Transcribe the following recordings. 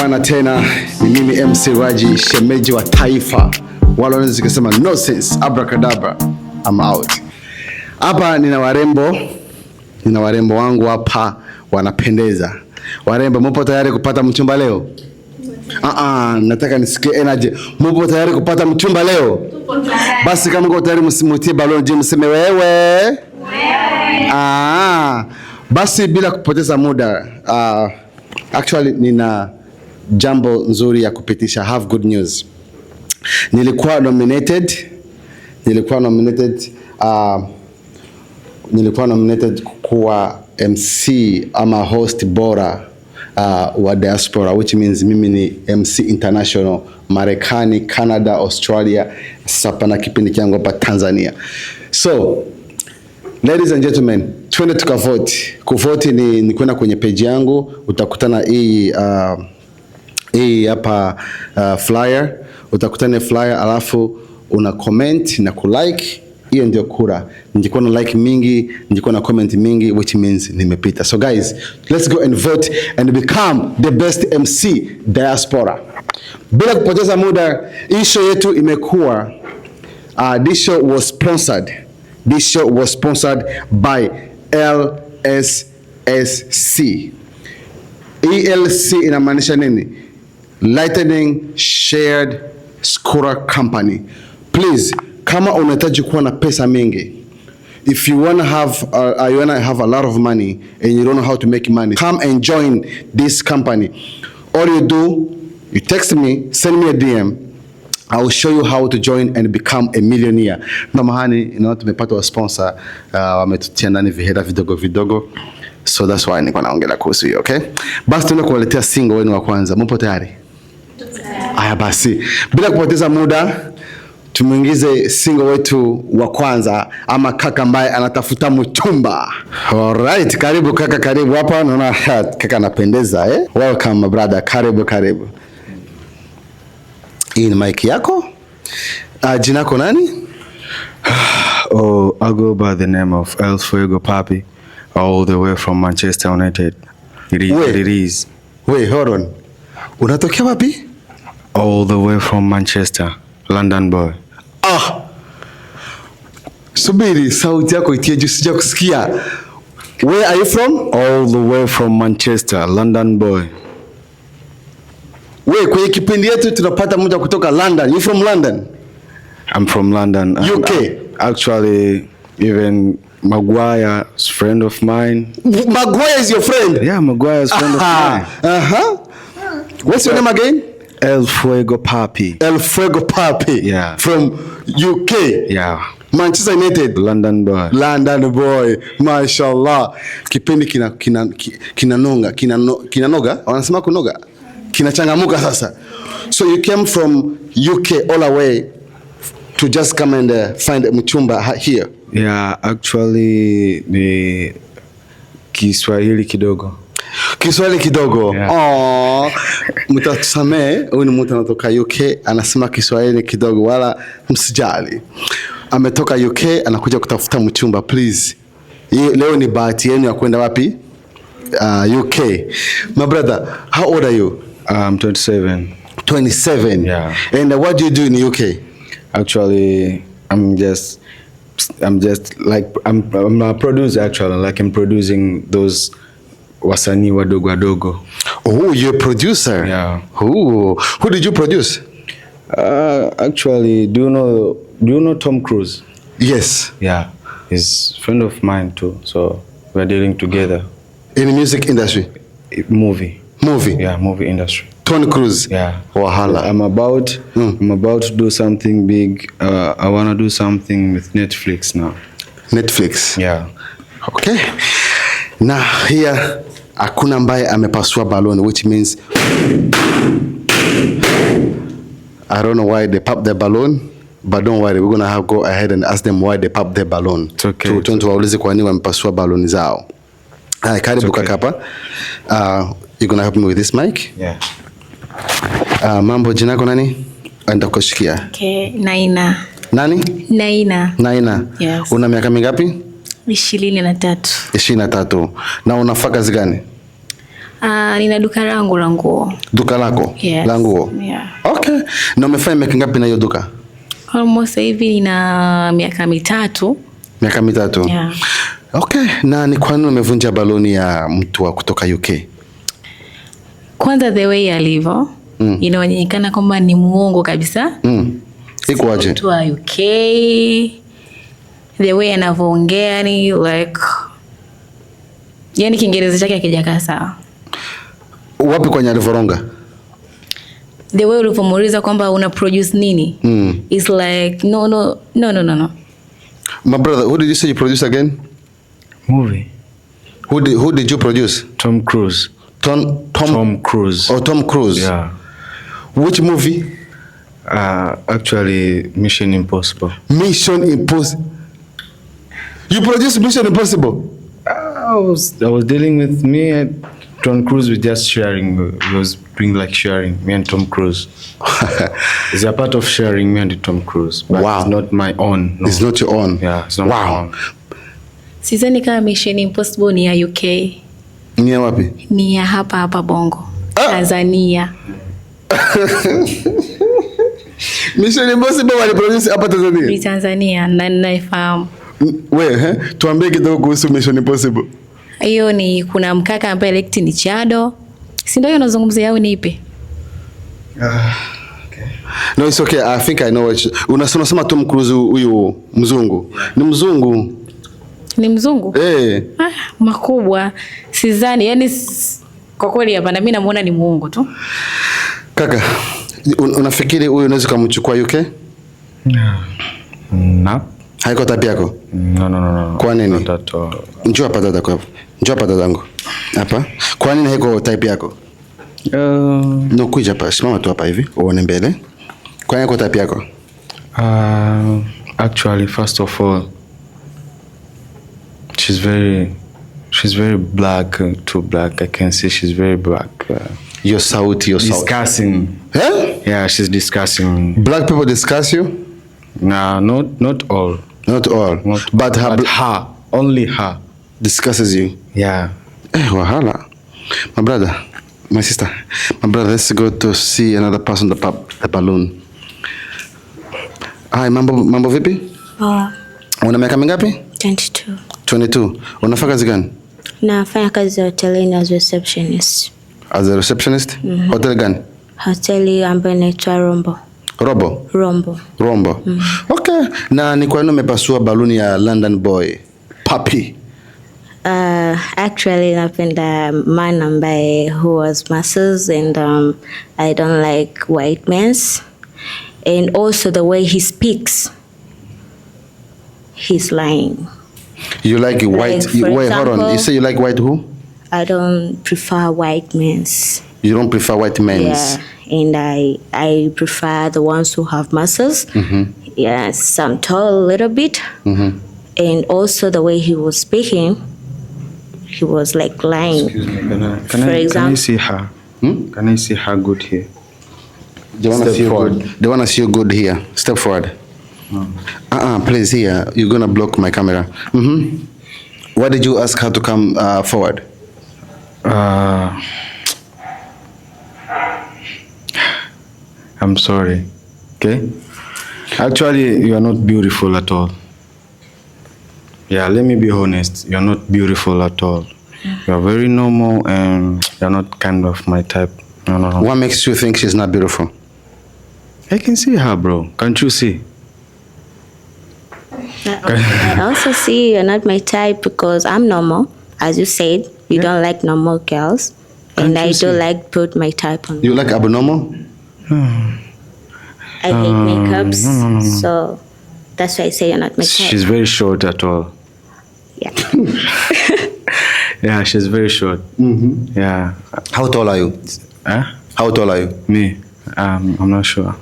Bana tena ni mimi MC Raji, shemeji wa taifa. Wala wanaweza kusema nonsense, abracadabra. I'm out. Hapa nina warembo wangu hapa wanapendeza. Warembo, mpo tayari kupata mchumba leo? Nataka nisikie energy. Mpo tayari kupata mchumba leo? Tupo tayari. Basi kama mko tayari msimutie baloni je, mseme wewe. Basi bila kupoteza muda, actually nina jambo nzuri ya kupitisha. Have good news. Nilikuwa nominated kuwa MC ama host bora wa diaspora, which means mimi ni MC international, Marekani, Canada, Australia, sasa na kipindi changu hapa Tanzania. So ladies and gentlemen, twende tukavote. Kuvote ni kwenda kwenye page yangu, utakutana hii hapa flyer, utakutana flyer, alafu una comment na kulike. Hiyo ndio kura. Ningekuwa na like mingi, ningekuwa na comment mingi, which means nimepita. So guys, let's go and vote and become the best MC diaspora. Bila kupoteza muda, hii show yetu imekuwa this show was sponsored by LSSC. ELC inamaanisha nini? Lightning Shared Scooter Company. Please, kama unahitaji kuwa na pesa mingi, if you wanna have a lot of money and you don't know how to make money, come and join this company. All you do, you text me, send me a DM. I will show you how to join and become a millionaire. Mahani, tumepata wa sponsor, wametutia ndani vihela vidogo. So that's why niko naongelea kuhusu hiyo, okay? Basi tuende kuwaletea single wenu wa kwanza. Mpo tayari? Aya basi, bila kupoteza muda, tumuingize single wetu wa kwanza, ama kaka ambaye anatafuta mchumba. Alright, karibu kaka, karibu hapa. Naona kaka anapendeza, eh? Welcome my brother, karibu. Hii ni mic yako? Jina lako nani? I go by the name of El Fuego Papi, all the way from Manchester United. It is. Wait, hold on. Unatokea wapi? All the way from Manchester, London boy. Subiri, sauti yako itie juu, sija kusikia. Where are you from? All the way from Manchester, London boy. Wait, kwa kipindi yetu tunapata mmoja kutoka London. You from London? I'm from London. UK? Actually, even Maguire's friend of mine. Maguire is your friend? Yeah, Maguire's friend of mine. What's your name again? El Fuego Papi. El Fuego Papi. Yeah. From UK? Yeah. Manchester United? London boy. London boy. Mashallah. Kipindi kinanoga. Wanasema kunoga. Kinachangamuka sasa. So you came from UK all the way to just come and find mchumba here? Yeah, actually ni Kiswahili kidogo. Yeah. Mtatusamee, huyu ni mtu anatoka UK, anasema Kiswahili kidogo, wala msijali. Ametoka UK, anakuja kutafuta mchumba. Please, leo ni bahati yenu ya kwenda wapi? UK. My brother, how old are you? I'm 27. 27? Yeah. And what do you do in the UK? Actually, I'm a producer actually. Like I'm producing those wasanii wadogo. Oh, you're a producer? Yeah. Who did you produce? Actually, do you know Tom Cruise? Yes. Yeah, he's a friend of mine too. So we're dealing together. In the music industry? Movie? Yeah, movie industry. Tom Cruise? Yeah. Wahala. I'm about to do something big. I want to do something with Netflix now. Netflix? Yeah. Okay. Now here, hakuna ambaye amepasua balloon, which means I don't know why they pop the balloon, but don't worry, we're gonna go ahead and ask them why they pop the balloon. It's okay. Tuwaulize kwa nini wamepasua balloon zao. Karibu kaka hapa. You gonna help me with this mic? Yeah. Mambo, jina lako nani? Nitakushikia. Okay, Naina. Nani? Naina. Yes. Una miaka mingapi? 23. 23. Na unafanya kazi gani? Nina duka langu la nguo. Duka lako? Yes. La nguo? Yeah. Okay. Na umefanya miaka ngapi na hiyo duka? Almost hivi nina miaka 3. Miaka 3? Yeah. Okay. Na ni kwa nini umevunja baluni ya mtu wa kutoka UK? Kwanza the way alivyo, inaonekana kwamba ni muongo kabisa. Iko aje? Mtu wa UK, the way anavyoongea ni like, yani Kiingereza chake hakijakaa sawa. Wapi kwenye alivoronga? The way ulivyomuuliza kwamba una produce nini? It's like no. My brother, who did you say you produce again? Movie. Who did you produce? Tom Cruise. Tom Cruise. Oh, Tom Cruise. Yeah. Which movie? Actually, Mission Impossible. Mission Impossible. You produced Mission Impossible? I was dealing with me and Tom Cruise. We just sharing. We was doing like sharing. Me and Tom Cruise. It's a part of sharing me and Tom Cruise. But Wow. It's not my own. No. It's not your own. Yeah. It's not my own. Sidhani kama Mission Impossible ni ya UK. Ni ya wapi? Ni ya hapa Bongo. Tanzania. Mission Impossible waliproduce hapa Tanzania? Ni Tanzania na ninaifahamu. Wewe, tuambie kidogo kuhusu Mission Impossible. Hiyo ni kuna mkaka ambaye elect ni Chado. Si ndio hiyo unazungumzia au ni ipi? Okay. No, it's okay. I think I know what unasema Tom Cruise huyu mzungu. Ni mzungu. Ni mzungu? Makubwa. Sidhani, yani kwa kweli hapa na mimi namuona ni muongo tu. Kaka, unafikiri huyu unaweza kumchukua UK? No. Haiko tabia yako? No. Kwa nini? Njoo hapa dada kwa. Njoo hapa dadangu. Hapa. Kwa nini haiko type yako? No, kuja hapa. Simama tu hapa hivi. Uone mbele. Kwa nini haiko type yako? Actually, first of all, she's very black, too black. I can see she's very black. Your sauti. Discussing. Yeah, she's discussing. Black people discuss you? No, not all. Not all. But her. Only her. Discusses you? Yeah. Wahala. My brother, my sister, my brother, let's go to see another person, the balloon. Hi, mambo vipi? Una miaka mingapi? 22. 22. Unafanya kazi gani? Nafanya kazi hotelini as receptionist. As a receptionist? Hotel gani? Hoteli ambayo inaitwa Rombo. Rombo. Okay. Na ni kwa nini umepasua baluni ya London Boy? Papi. Actually napenda man ambaye who was masses and I don't like white men. And also the way he speaks. He's lying. You like white? Wait, hold on. You say you like white who? I don't prefer white men. You don't prefer white men? Yeah, and I prefer the ones who have muscles. Yeah, some tall a little bit. And also the way he was speaking, he was like lying. Excuse me, can I see her? Can I see her good here? They want to see you good. They want to see you good here. Step forward. Please, here. You're gonna block my camera. Why did you ask her to come forward? I'm sorry. Okay. Actually, you are not beautiful at all. Yeah, let me be honest. You are not beautiful at all. You are very normal, and you are not kind of my type. No. What makes you think she's not beautiful? I can see her, bro. Can't you see? I also see you're not my type because I'm normal. As you said, you don't like normal girls. And I don't like put my type on. You like abnormal? I hate makeups. No. So that's why I say you're not my type. She's very short at all. Yeah. Yeah, she's very short. Yeah. How tall are you? How tall are you? Me? I'm not sure.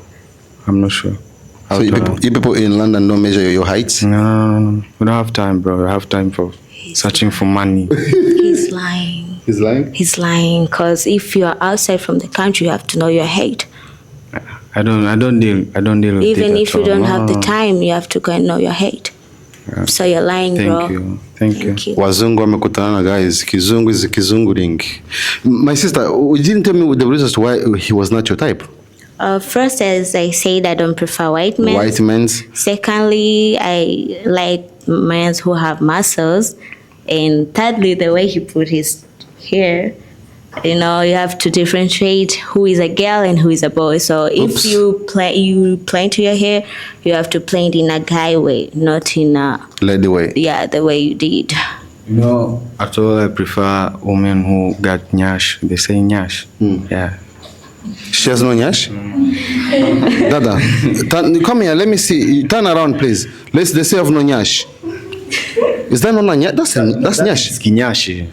So you people in London don't measure your heights? No. We don't have time, bro. We have time for searching for money. He's lying. He's lying? He's lying because if you are outside from the country, you have to know your height. I don't deal with Even it if you don't have the time, you have to go and know your height. Yeah. So you're lying, bro. Thank you. Wazungu wamekutana guys. Kizungu is kizunguling. My sister, you didn't tell me the reasons why he was not your type. First, as I said, I don't prefer white men. White men. Secondly, I like men who have muscles. And thirdly, the way he put his hair. You know, you have to differentiate who is a girl and who is a boy. So if you paint your hair, you have to paint in a guy way, not in a lady way. Yeah, the way you did. You know, at all, I prefer women who got nyash. They say nyash. Yeah. She has no nyash? Dada, come here, let me see. Turn around, please. They say of no nyash. Is that not nyash? That's nyash. It's kinyashi.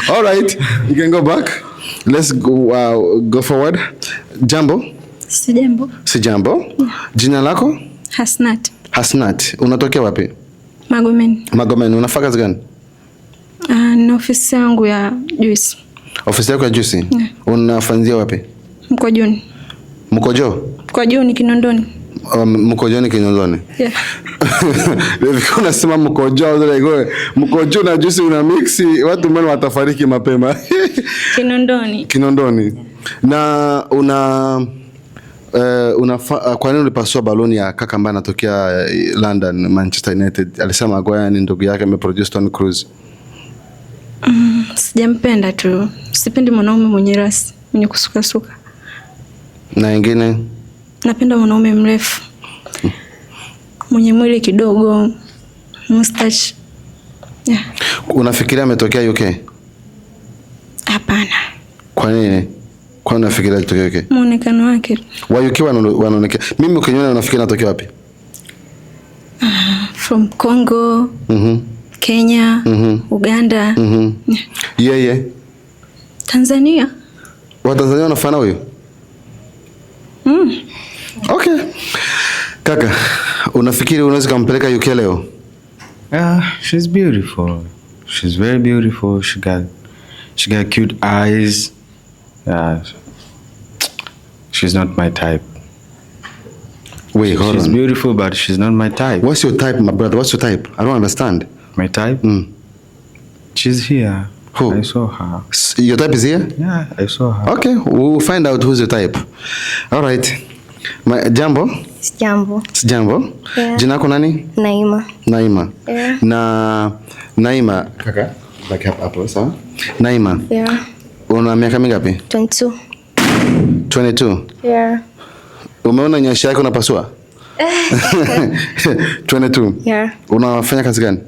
All right, you can go back. Let's go forward. Jambo? Sijambo. Sijambo? Jina lako? Hasnat. Hasnat. Unatokea wapi? Magomeni. Magomeni. Unafanya kazi gani? Na ofisi yangu ya juice. Ofisi yako ya juice? Yeah. Unafanyia wapi? Mkojoni. Mkojo? Mkojoni Kinondoni. Mkojoni Kinondoni. Yeah. Nilikuwa nasema mkojo, mkojo na juice una mix, watu mbona watafariki mapema. Kinondoni. Kinondoni. Na kwa nini ulipasua baloni ya kaka ambaye anatokea London, Manchester United? Alisema Maguire ni ndugu yake, ameproduce Tom Cruise. Sijampenda tu. Sipendi mwanaume mwenye rasi, mwenye kusukasuka. Na wengine? Napenda mwanaume mrefu. Mwenye mwili kidogo, mustache. Yeah. Unafikiria ametokea UK? Hapana. Kwa nini? Kwa nini unafikiria ametokea UK? Muonekano wake. Wa UK wanaonekana. Mimi ukiniona unafikiria anatokea wapi? From Congo. Kenya. Uganda. Yeah. Tanzania. Wa Tanzania wanafanana huyo? Okay. Kaka, unafikiri unaweza kumpeleka UK leo? Yeah, she's beautiful. She's very beautiful. She got cute eyes. Yeah. She's not my type. Wait, hold on. She's beautiful, but she's not my type. What's your type, my brother? What's your type? I don't understand. My type? She's here. Who? I saw her. Your type is here? Yeah, I saw her. Okay, we'll find out who's your type. All right. Jambo? Sijambo. Sijambo? Yeah. Jina lako nani? Naima. Naima. Yeah. Na Naima, kaka, back up hapo, sawa? Naima. Yeah. Una miaka mingapi? 22. 22? Yeah. Umeona nyashi yako unapasua? 22? Yeah. Unafanya kazi gani?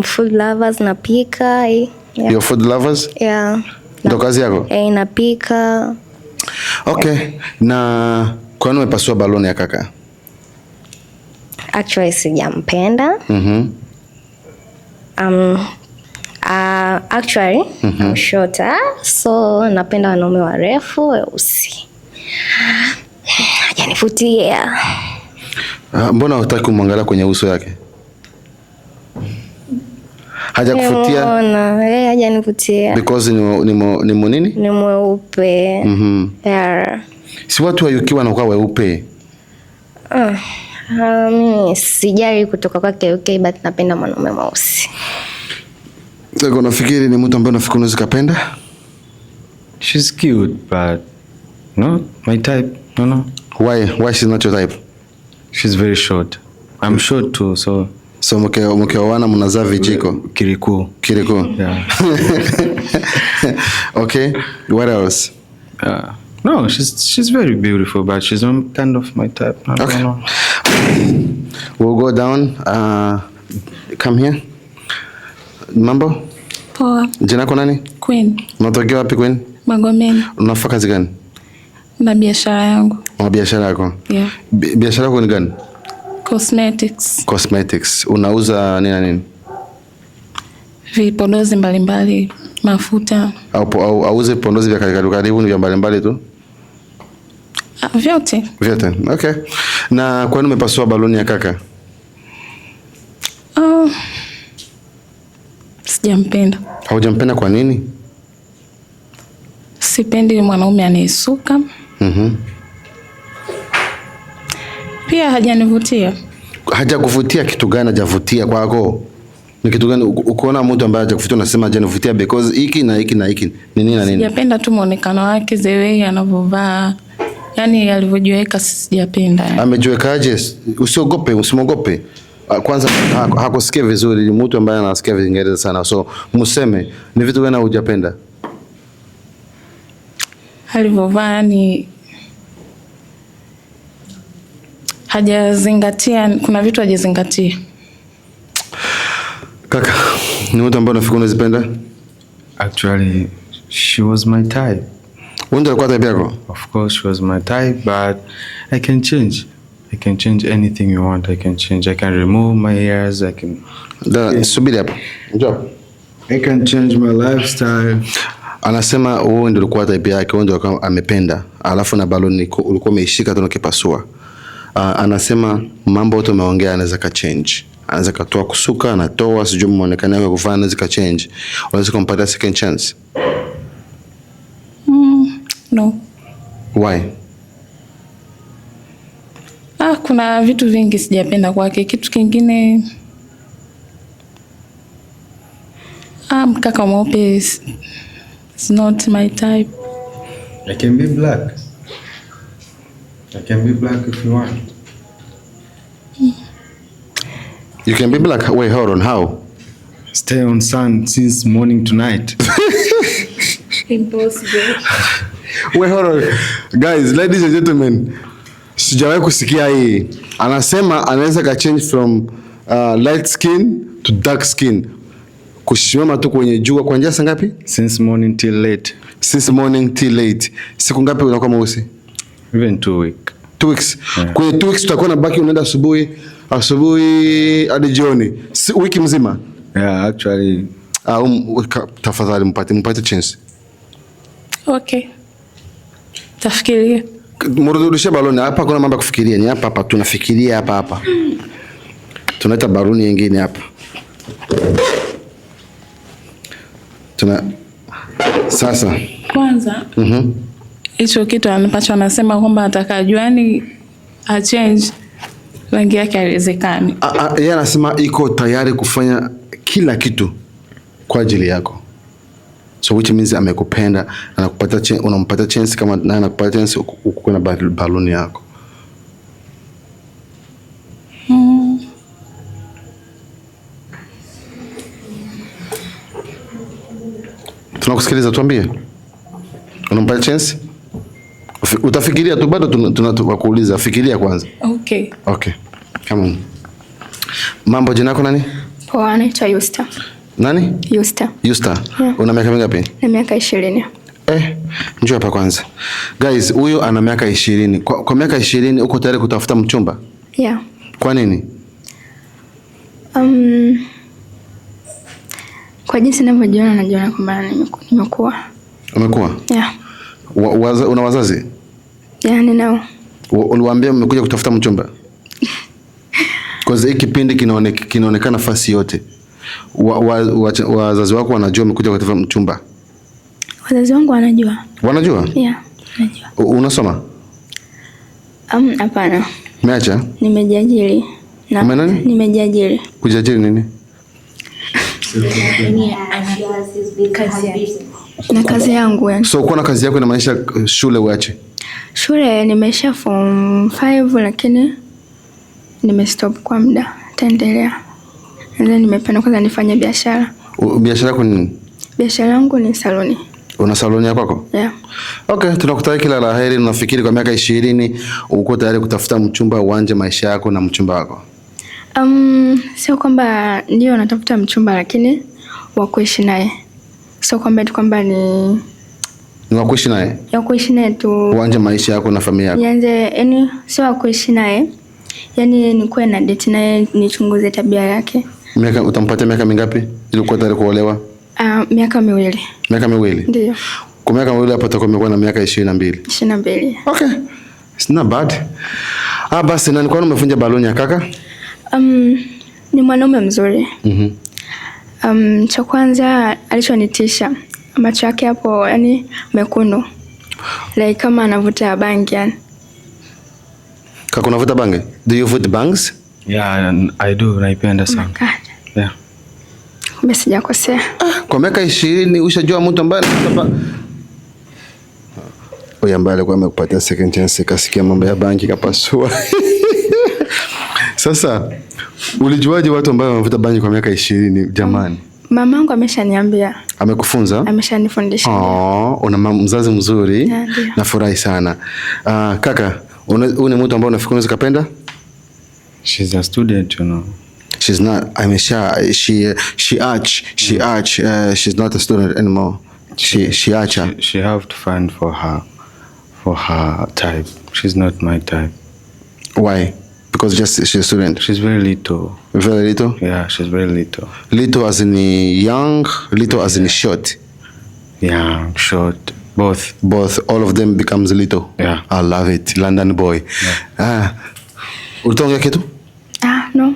Food lovers, napika. Yeah. You're food lovers? Yeah. Ndo kazi yako? Napika. Okay. Na kwa nini umepasua baloni ya kaka? Actually sijampenda. Actually I'm shorter, so napenda wanaume warefu weusi. Hajanivutia. Mbona hutaki kumwangalia kwenye uso yake? Hajakuvutia? Hajanivutia. Because ni nini? Ni mweupe. Yeah. Si watu wa UK wanakuwa weupe. Mimi sijali kutoka kwake UK, but napenda mwanaume mweusi. Sasa unafikiri ni mtu ambaye unafikiri unaweza kupenda? She's cute, but not my type. No. Why she's not your type? She's very short. I'm short too, so mkeoana mnazaa vijiko. Kirikou. Yeah. Okay. What else? No, she's very beautiful, but she's not kind of my type. Okay. We'll go down. Come here. Mambo? Poa. Jina lako nani? Queen. Unatokea wapi Queen? Magomeni. Unafanya kazi gani? Na biashara yangu. Una biashara yako? Yeah. Biashara yako ni gani? Cosmetics. Unauza nini na nini? Vipodozi mbalimbali, mafuta. Auze vipodozi vya karibu ni vya mbalimbali tu? Vyote. Okay. Na kwa nini umepasua baloni ya kaka? Sijampenda. Haujampenda kwa nini? Sipendi mwanaume anayesuka. Pia hajanivutia. Hajakuvutia kitu gani? Hajavutia kwako ni kitu gani? Ukiona mtu ambaye hajakuvutia unasema hajanivutia because hiki na hiki na hiki ni nini na nini? Sijapenda tu muonekano wake, the way anavovaa, yani alivyojiweka sijapenda. Amejiwekaje? Usiogope, usimogope. Kwanza hakusikia vizuri, ni mtu ambaye anasikia Kiingereza sana, so museme ni vitu gani hujapenda? Alivovaa yani hajazingatia, kuna vitu hajazingatia. Kaka, ni mtu ambaye unafikiri unazipenda? Actually, she was my type. Wewe alikuwa type yako? Of course she was my type, but I can change. I can change anything you want. I can change. I can remove my hairs. I can. Subiri hapa. Njoo. I can change my lifestyle. Anasema wewe ndio ulikuwa type yake, wewe ndio amependa. Alafu na baloni ulikuwa umeishika tu ukipasua. Anasema mambo yote umeongea anaweza ka change. Anaweza katoa kusuka, anatoa sijui muonekano wake kufanya anaweza ka change. Unaweza kumpatia second chance? No. Why? Kuna vitu vingi sijapenda kwake. Kitu kingine mkaka mweupe is not my type. I can be black. I can be black if you want. You can be black? Wait, hold on. How? Stay on sun since morning to night. Impossible. Wait, hold on. Guys, ladies and gentlemen, sijawahi kusikia hii. Anasema anaweza ka change from light skin to dark skin. Kusimama tu kwenye jua kwa njia ngapi? Since morning till late. Since morning till late. Siku ngapi unakuwa mweusi? Even 2 weeks. 2 weeks. Yeah. Kwenye 2 weeks tutakuwa na baki unaenda asubuhi hadi jioni. Wiki mzima. Yeah, actually. Tafadhali mpate chance. Okay. Tafikiria. Mrudishe baloni hapa, kuna mambo ya kufikiria. Ni hapa tunafikiria hapa. Tunaita baloni nyingine hapa. Sasa kwanza hicho kitu anapacho anasema kwamba atakajuani a change rangi yake haiwezekani. Yeye anasema iko tayari kufanya kila kitu kwa ajili yako. So which means amekupenda, anakupatia chance, unampatia chance kama naye anakupatia chance uko na baloni yako. Tunakusikiliza, tuambie. Unampatia chance? Utafikiria tu, bado tunakuuliza, fikiria kwanza. Okay. Okay. Come on. Mambo, jina lako nani? Poa, anaitwa Yusta. Nani? Yusta. Yusta. Yeah. Una miaka mingapi? Na miaka 20. Njoo hapa kwanza. Guys, huyo ana miaka 20. Kwa miaka 20 uko tayari kutafuta mchumba? Yeah. Kwa nini? Kwa jinsi ninavyojiona najiona kwamba nimekuwa. Umekuwa? Yeah. Una wazazi? Yeah, ninao. Uliwaambia umekuja kutafuta mchumba? Kwa sababu hiki kipindi kinaonekana nafasi yote. Wazazi wako wanajua umekuja kutafuta mchumba? Wazazi wangu wanajua. Wanajua? Yeah, wanajua. Unasoma? Hapana. Umeacha? Nimejiajiri. Nani? Nimejiajiri. Kujiajiri nini? Na kazi yangu yani. So uko na kazi yako inamaanisha shule uache? Shule nimesha form 5 lakini nimestop kwa muda. Taendelea. Ndio nimependa kwanza nifanye biashara. Biashara yako ni nini? Biashara yangu ni saloni. Una saloni yako kwako? Yeah. Okay, tunakutakia kila la heri. Unafikiri kwa miaka 20 uko tayari kutafuta mchumba uanje maisha yako na mchumba wako? Sio kwamba ndio natafuta mchumba lakini wa kuishi naye. Sio kwamba tu kwamba ni wa kuishi naye. Ya kuishi naye tu. Uanje maisha yako na familia yako. Nianze yani sio wa kuishi naye. Yani nikuwe na date naye nichunguze tabia yake. Utampatia miaka mingapi ili uko tayari kuolewa? Miaka 2. Miaka 2? Ndio. Kwa miaka 2 hapo utakuwa umekuwa na miaka 22. 22. Okay. It's not bad. Basi nani kwani umefunja baloni ya kaka? Ni mwanaume mzuri. Cha kwanza alichonitisha macho yake hapo yani mekundu. Like kama anavuta bangi yani. Kaka unavuta bangi? Do you vote bangs? Yeah, I do. Naipenda sana. Yeah. Kumbe sijakosea. Kwa miaka 20 ushajua mtu ambaye anavuta Oya ambaye alikuwa amekupatia second chance kasikia mambo ya bangi kapasua. Sasa ulijuaje watu ambao wanavuta bangi kwa miaka 20 jamani? Mamangu ameshaniambia. Amekufunza? Ameshanifundisha. Una mzazi mzuri. Nafurahi sana. Kaka, une mtu ambaye unafikiri unaweza kupenda? She's a student, you know. She's not. She's not a student anymore. She have to find for her type. She's not my type. Why? Because she's a student. She's very little. Very little? Yeah, she's very little. Little as in young, little as in short. Yeah, short. Both. All of them becomes little. Yeah. I love it. London boy. Yeah. Ulitonga kitu? No.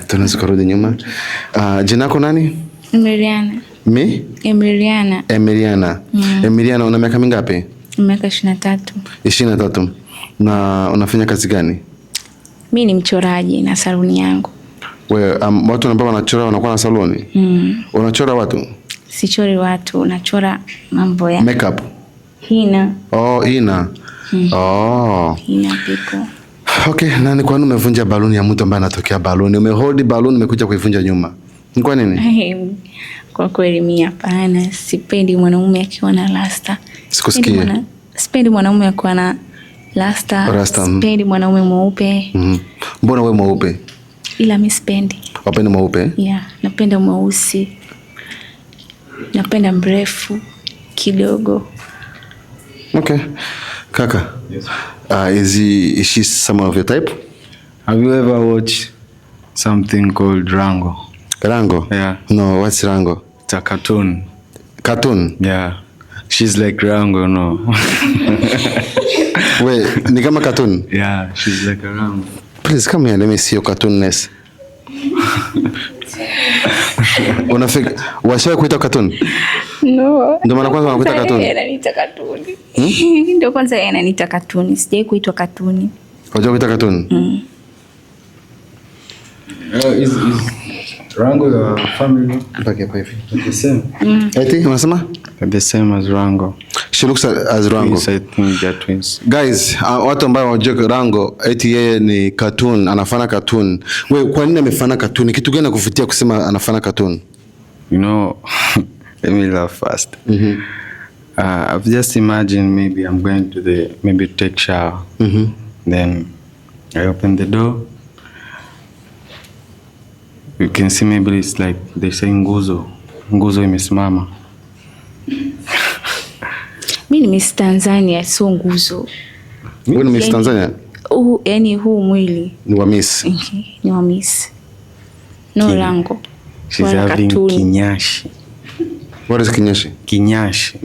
Tunaweza kurudi nyuma. Jina lako nani? Emiliana. Emiliana. Emiliana, una miaka mingapi? Miaka 23. 23. Na unafanya kazi gani? Mimi ni mchoraji na saluni yangu. Wewe watu ambao wanachora wanakuwa na saloni? Unachora watu? Sichori watu, nachora mambo ya makeup. Hina. Hina. Hina piko. Okay, na ni kwa nini umevunja baluni ya mtu ambaye anatokea baluni? Umehold baluni umekuja kuivunja nyuma. Ni kwa nini? Kwa kweli mimi hapana, sipendi mwanaume akiwa na rasta. Sikusikia. Sipendi mwanaume akiwa na rasta. Sipendi mwanaume mweupe. Mbona wewe mweupe? Ila mimi sipendi. Wapenda mweupe? Yeah, napenda mweusi. Napenda mrefu kidogo. Okay. Kaka. Yes. Is she someone of your type? Have you ever watched something called Rango? Rango? Yeah. No, what's Rango? It's a cartoon. Cartoon? Yeah. She's like Rango, no. Wait, ni kama cartoon? Yeah, she's like a Rango. Please come here, let me see your cartoonness. Unafika washawahi kuita cartoon? No. Ndio maana kwanza wanakuita cartoon. Ananiita cartoon. Ndio kwanza yeye ananiita cartoon. Sijai kuitwa cartoon. Unajua kuita cartoon? Is Rango your family? Mpaka hapa hivi. The same. Eti unasema? The same as Rango. She looks as Rango. Yes, I think they're twins. Guys, watu ambao wajua Rango eti yeye ni cartoon, anafanya cartoon. Wewe kwa nini amefanya cartoon? Kitu gani kuvutia kusema anafanya cartoon? You know, let me laugh first. I've just imagined maybe I'm going to take shower. Then I open the door. You can see maybe it's like they say nguzo imesimama. Mimi ni Miss Tanzania, sio nguzo. Wewe ni Miss Tanzania? Yani huu mwili ni wa Miss. Ni wa Miss. No Rango. She's having kinyashi. What is kinyashi? Kinyashi.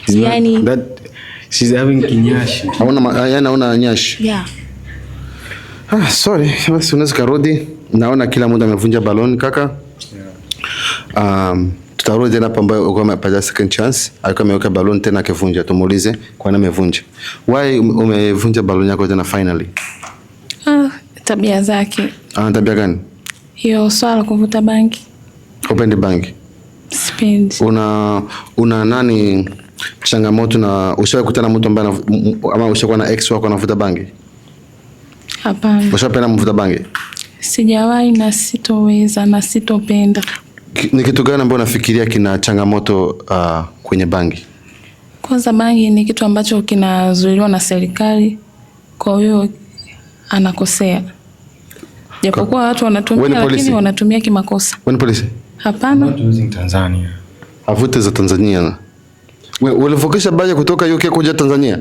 Yani that she's having kinyashi. Hauna nyashi. Yeah. Sorry, basi unaweza karudi. Naona kila mtu amevunja baloni kaka. Tutarudi tena hapa ambayo uko umepata second chance. Alikuwa ameweka baloni tena akivunja. Tumuulize kwa nini amevunja. Why umevunja baloni yako tena finally? Tabia zake. Tabia gani? Hiyo swala kuvuta bangi. Upendi bangi? Sipendi. Una nani changamoto na ushawahi kukutana na mtu ambaye ama ushakuwa na ex wako anavuta bangi? Hapana. Ushapenda mvuta bangi? Sijawahi na sitoweza na sitopenda. Ni kitu gani ambacho unafikiria kina changamoto kwenye bangi? Kwanza bangi ni kitu ambacho kinazuiliwa na serikali. Kwa hiyo anakosea. Japokuwa watu wanatumia lakini wanatumia kimakosa. Wewe ni polisi? Hapana. Not using Tanzania. Avute za Tanzania. Wewe ulivokesha baje kutoka UK kuja Tanzania?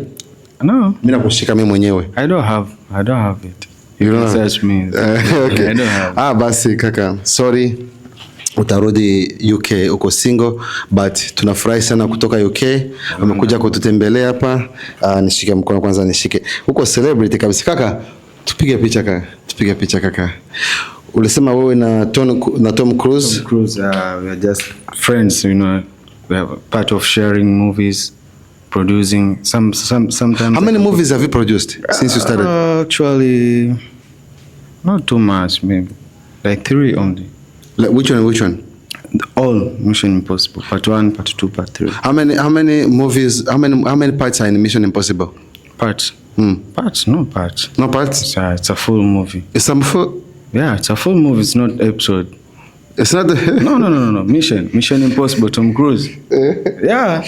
No. Mimi nakushika mimi mwenyewe. I don't have it. You don't search me. Okay. I don't have. Basi kaka, sorry. Utarudi UK uko single, but tunafurahi sana kutoka UK. Umekuja kututembelea hapa. Nishike mkono kwanza nishike. Uko celebrity kabisa kaka. Tupige picha kaka. Ulisema wewe na Tom Cruise? Tom Cruise, we are just friends, you know. We are part of sharing movies. producing sometimes. How many movies have you produced since you started? Actually, not too much, maybe like 3 only. Like which one? All Mission Impossible, part 1, part 2, part 3. How many movies? How many parts are in Mission Impossible? Parts? Parts? No parts. No parts? It's a full movie. It's a full. Yeah, it's a full movie. It's not episode. It's not. No. Mission Impossible. Tom Cruise. Yeah.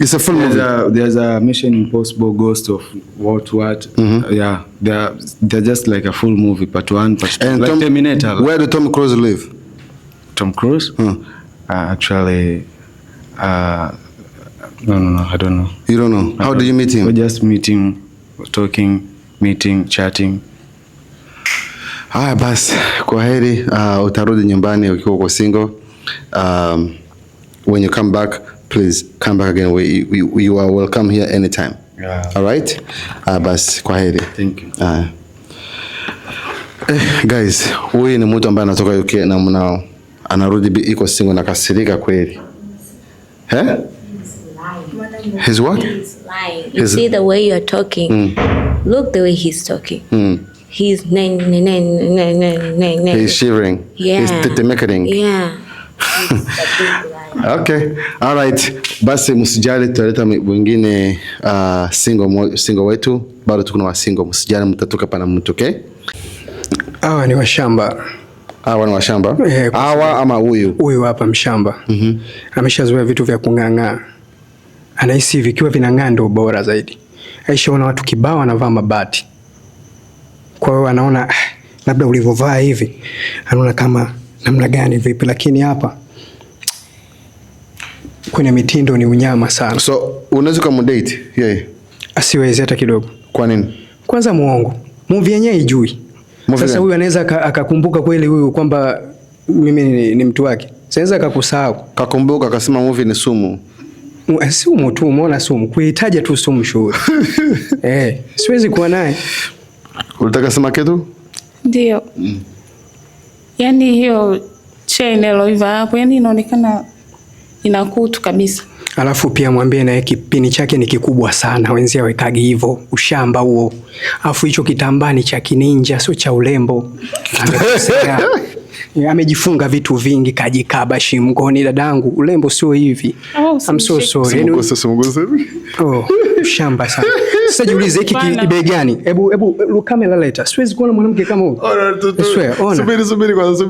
It's a full movie. There's a Mission Impossible Ghost of what? Yeah, they're just like a full movie, part 1, part 2. And like Terminator. Where did Tom Cruise live? Tom Cruise? Actually, no, I don't know. You don't know? How did you meet him? We just meeting, talking, chatting. Haya basi, kwa heri. Utarudi nyumbani ukiwa uko single. When you come back, please come back again. You are welcome here anytime. Yeah. All right? Basi, kwa heri. Thank you. Guys, huyu ni mtu ambaye anatoka UK na mnao anarudi iko single na kasirika kweli. He's what? He's lying. You see the way you're talking. Look the way he's talking. He's He's shivering. Yeah. He's tetemekering. Yeah. Okay. All right. Basi msijali, tutaleta wengine single wetu. Bado tuko na wa single. Msijali, mtatoka pana mtu, okay? Hawa ni washamba. Hawa ni washamba? Hawa ama huyu? Huyu hapa mshamba. Ameshazoea vitu vya kung'ang'aa. Anahisi vikiwa vinang'aa ndio bora zaidi. Aishaona watu kibao wanavaa mabati. Kwa hiyo anaona labda ulivovaa hivi, anaona kama namna gani vipi, lakini hapa kwenye mitindo ni unyama sana. So, unaweza kumdate yeye? Asiwezi hata kidogo. Kwa nini? Kwanza muongo. Movie yenyewe haijui. Sasa huyu anaweza akakumbuka kweli huyu kwamba mimi ni mtu wake. Sasa akakusahau. Kakumbuka akasema movie ni sumu. Sumu tu, umeona sumu. Kuitaja tu sumu shughuli. Siwezi kuwa naye. Ulitaka sema kitu? Ndio. Yaani hiyo chain aloiva hapo, yani inaonekana inakutu kabisa. Alafu pia mwambie naye kipini chake ni kikubwa sana. Wenzia wekagi hivyo, ushamba huo. Alafu hicho kitambani cha kininja sio cha urembo. Amejifunga vitu vingi, kajikaba shingoni. Dadangu, urembo sio hivi. I'm so sorry. Ushamba sana. Sasa jiulize hiki bei gani? Hebu kamera leta. Siwezi kuona mwanamke kama huyu. Subiri kwanza.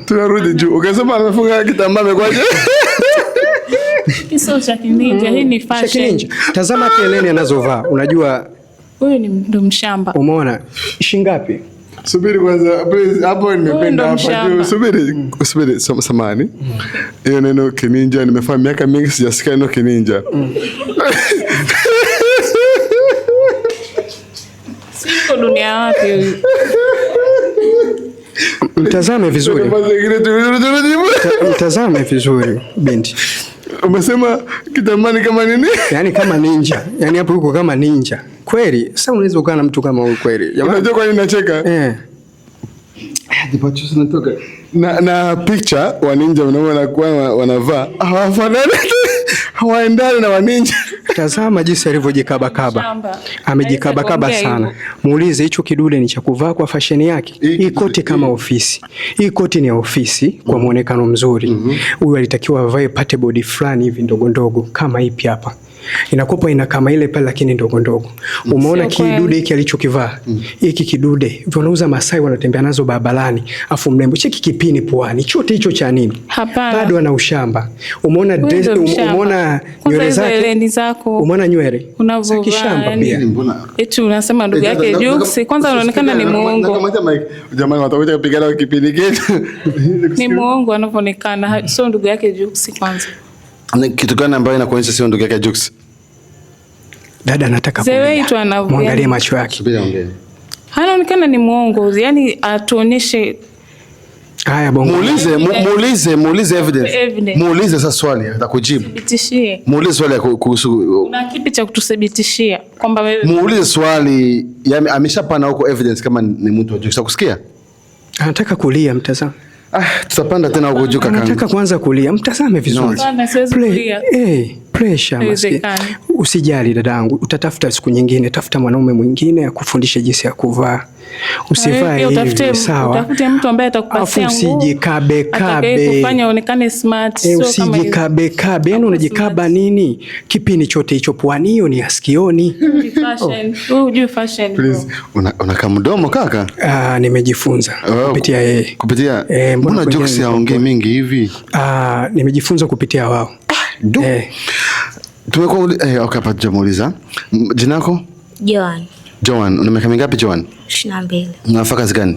Tunarudi juu. Ukasema amefunga kitambaa amekwaje? Kiso cha kininja, hii ni fashion. Tazama Helene anazovaa. Unajua huyu ni ndo mshamba. Umeona? Shingapi? Subiri kwanza, please. Hapo nimependa hapa. Subiri samani. Hiyo neno kininja nimefahamu miaka mingi sijasikia neno kininja. Siko dunia wapi huyu? Mtazame vizuri. Mtazame vizuri binti. Umesema kitambani kama nini? Yaani kama ninja. Yaani hapo yuko kama ninja. Kweli, sasa unaweza kukaa na mtu kama huyu kweli. Unajua kwa nini nacheka? Dipacho zinatoka. Na picture wa ninja unaona kwa wanavaa. Hawafanani. Hawaendani na wa ninja. Tazama jinsi alivyojikaba. Amejikaba sana. Muulize hicho kidude ni cha kuvaa kwa fashion yake. Hii koti kama ofisi. Hii koti ni ya ofisi kwa muonekano mzuri. Huyu alitakiwa avae pate body fulani hivi ndogo kama ipi hapa. Inakopa ina kama ile pale lakini ndogo. Umeona kidude hiki alichokivaa? Hiki kidude wanauza Masai wanatembea nazo barabarani. Afu mrembo cheki kipini puani. Chote hicho cha nini? Bado ana ushamba. Umeona dress, umeona nywele zake? Umeona nywele? Unavaa kishamba pia. Eti unasema ndugu yake Jux, kwanza unaonekana ni muongo. Jamani watakuja kupigana kipindi kitu. Ni muongo anavyoonekana. Sio ndugu yake Jux kwanza. Kitu gani ambayo inakuonyesha sio ndugu yake Jux? Dada anataka muangalie macho yake. Subiri ongea. Anaonekana ni muongo, yani atuoneshe. Haya bongo. Muulize evidence. Muulize sasa swali atakujibu. Thibitishie. Muulize swali kuhusu. Una kipi cha kututhibitishia kwamba wewe? Muulize swali, yani ameshapana huko evidence kama ni mtu wa Jux. Kusikia? Anataka kulia mtazama. Tutapanda tena huko juu kaka. Anataka kwanza kulia. Mtazame vizuri. Sana siwezi kulia. pressure maskini. Usijali dadangu, utatafuta siku nyingine, tafuta mwanaume mwingine akufundishe jinsi ya kuvaa. Usivae hivi, sawa? Utafute mtu ambaye atakupatia nguvu. Usijikabe, kufanya uonekane smart. Usijikabe. Yaani unajikaba nini? Kipini chote hicho puani, hiyo ni askioni. Fashion. Ujue fashion. Please, unaka mdomo kaka? Nimejifunza kupitia yeye. Kupitia? Mbona jokes yaongee mingi hivi? Nimejifunza kupitia wao. Tumekuwa okay, hapa tujamuuliza. Jina lako? Joan, una miaka mingapi Joan? 22. Unafanya kazi gani?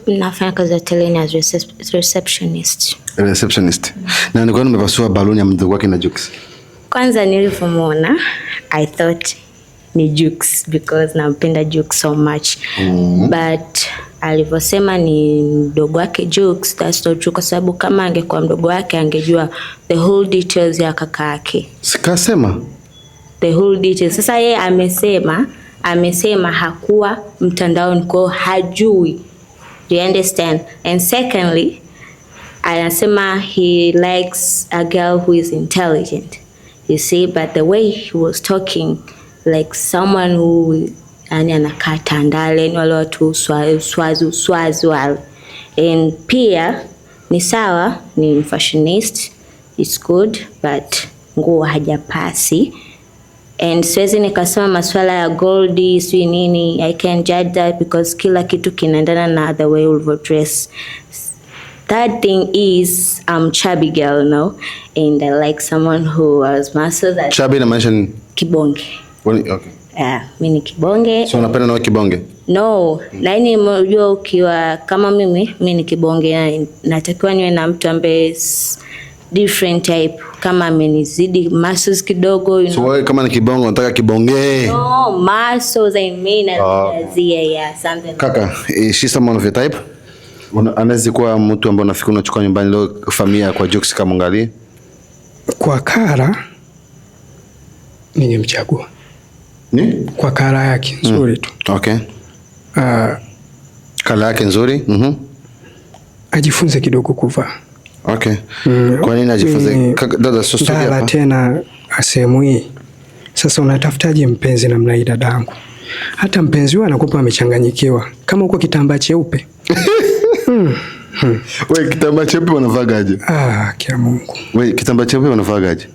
Nafanya kazi hotelini as receptionist. Receptionist. Na ni kwa nini umepasua baluni ya mdogo wake na Jux? Kwanza nilipomuona, I thought ni Jux because nampenda Jux so much. But alivyosema ni mdogo wake Jux, that's not true, kwa sababu kama angekuwa mdogo wake angejua the whole details ya kaka yake. Sikasema the whole details. Sasa yeye amesema hakuwa mtandaoni kwa hajui. Do you understand? And secondly, anasema he likes a girl who is intelligent. You see, but the way he was talking like someone who anakaa Tandale, ni wale watu swazi wale. And pia ni sawa, ni fashionist, it's good, but nguo hajapasi. And siwezi nikasema masuala ya goldi sui nini, I can judge that because kila kitu kinaendana na the way ulivyo dress. That thing is chubby girl, no? And I like someone who was muscles. Chubby inamaanisha kibonge. Okay. Mimi ni kibonge. So unapenda na kibonge? No, lakini unajua ukiwa kama mimi ni kibonge, natakiwa niwe na mtu ambaye different type, kama amenizidi muscles kidogo, you know. So wewe kama ni kibonge unataka kibonge? No, muscles I mean something. Kaka, is she someone of your type? Anaweza kuwa mtu ambaye unafikiri unachukua nyumbani leo familia kwa Jux kama angalie? Kwa kara ningemchagua. Ni? Kwa kara yake nzuri tu. Okay. Kala yake nzuri? Ajifunze kidogo kuvaa. Okay. Kwa nini ajifunze? Dada sio hapa tena asemu hii. Sasa unatafutaje mpenzi namna hii dadangu? Hata mpenzi wako anakupa amechanganyikiwa. Kama uko kitambaa cheupe. Wewe kitambaa cheupe unavagaje? Kia Mungu. Wewe kitambaa cheupe unavagaje?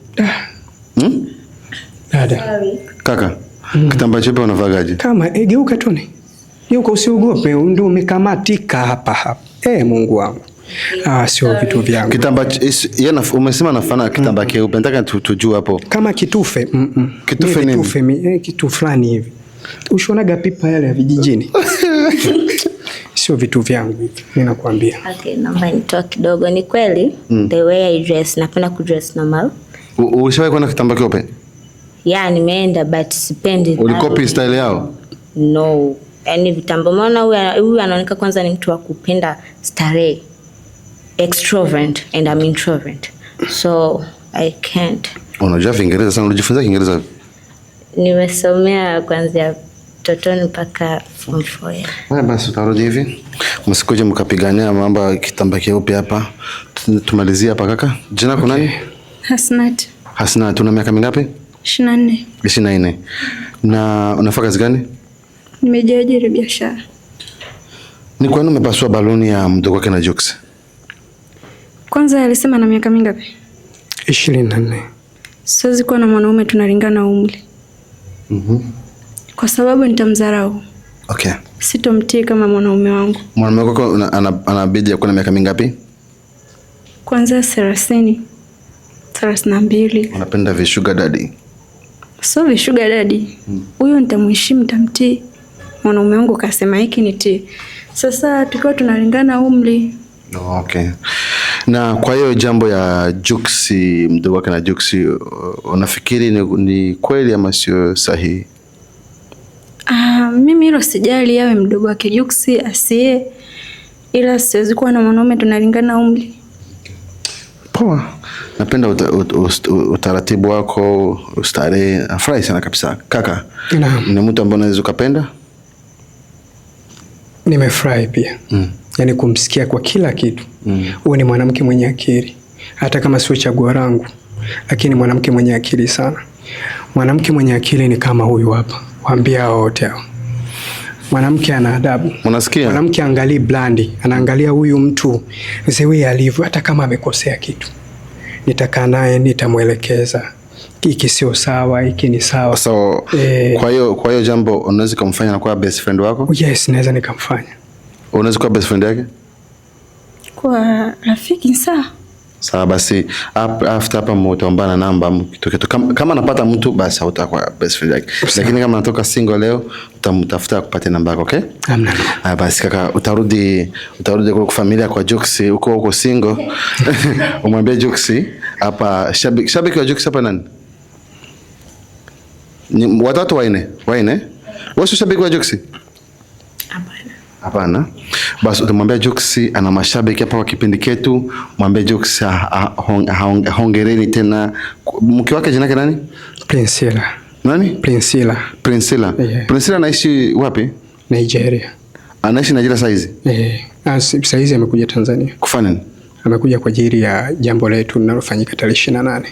Dada. Kaka, kitambaa cheupe unavagaje? Kama geuka tone. Geuka, usiogope, ndio umekamatika hapa. Mungu wangu. Sio vitu vyangu. Kitambaa umesema nafana kitambaa cheupe. Nataka tujue hapo. Kama kitufe. Kitufe nini? Kitufe kitu fulani hivi. Ushonaga pipa yale ya vijijini. Sio vitu vyangu hivi, ninakuambia. Okay, naomba nitoe kidogo. Ni kweli, the way I dress, napenda kudress normal. Ulishawahi kuona kitambaa cheupe? Yeah, nimeenda but sipendi. Ulicopy style yao? No. Yaani vitambaa, maana huyu anaonekana kwanza ni mtu wa kupenda starehe. Extrovert and I'm introvert. So I can't. Unajua Kiingereza sana, unajifunza Kiingereza? Nimesomea kuanzia totoni mpaka form 4. Basi utarudi hivi. Msikuje mkapigania mambo ya kitambaa cheupe hapa. Tumalizie hapa kaka. Jina lako nani? Hasnat, una miaka mingapi? 24. Na unafanya kazi gani? Nimejiajiri biashara. Ni kwa nini umepasua baluni ya mdogo wake na Jux? Kwanza alisema na miaka mingapi? 24. Siwezi kuwa na mwanaume tunalingana umri. Kwa sababu nitamdharau. Okay. Sitomtii kama mwanaume wangu. Mwanaume wako anabidi akuwe na miaka mingapi? Kwanza 30. 32. Unapenda vishuga daddy? So vishuga daddy. Huyo nitamheshimu, nitamtii. Mwanaume wangu kasema hiki nitii. Sasa tukiwa tunalingana umri. Okay. Na kwa hiyo jambo ya Jux, mdogo wake na Jux, unafikiri ni kweli ama sio sahihi? Mimi hilo sijali, yawe mdogo wake Jux asiye, ila siwezi kuwa na mwanaume tunalingana umri. Poa. Napenda utaratibu wako, ustare. Nafurahi sana kabisa. Kaka, ni mtu ambaye unaweza kupenda? Nimefurahi pia. Yaani kumsikia kwa kila kitu. Wewe ni mwanamke mwenye akili. Hata kama sio chaguo langu, lakini mwanamke mwenye akili sana. Mwanamke mwenye akili ni kama huyu hapa. Waambia wote hao. Mwanamke ana adabu. Unasikia? Mwanamke angalii blandi, anaangalia huyu mtu zewe alivyo, hata kama amekosea kitu. Nitakaa naye, nitamuelekeza. Hiki sio sawa, hiki ni sawa. So, kwa hiyo jambo unaweza kumfanya na kuwa best friend wako? Yes, naweza nikamfanya. Unaweza kuwa best friend yake? Kwa rafiki sawa. Sawa basi, after hapa mtaombana namba kitu. Kama napata mtu basi hautakuwa best friend yake. Lakini kama natoka single leo, utamtafuta kupata namba yako, okay? Amna. Basi kaka, utarudi kwa familia kwa Jux huko single. Umwambie Jux hapa shabiki wa Jux hapa nani? Ni watatu waine. Wewe shabiki wa Jux? Hapana. Basi utamwambia Jux ana mashabiki hapa kwa kipindi ketu. Mwambie Jux hongereni tena. Mke wake jina lake nani? Priscilla. Nani? Priscilla. Yeah. Priscilla anaishi wapi? Nigeria. Anaishi Nigeria saizi? Saizi amekuja Tanzania. Kufanya nini? Amekuja kwa ajili ya jambo letu linalofanyika tarehe 28.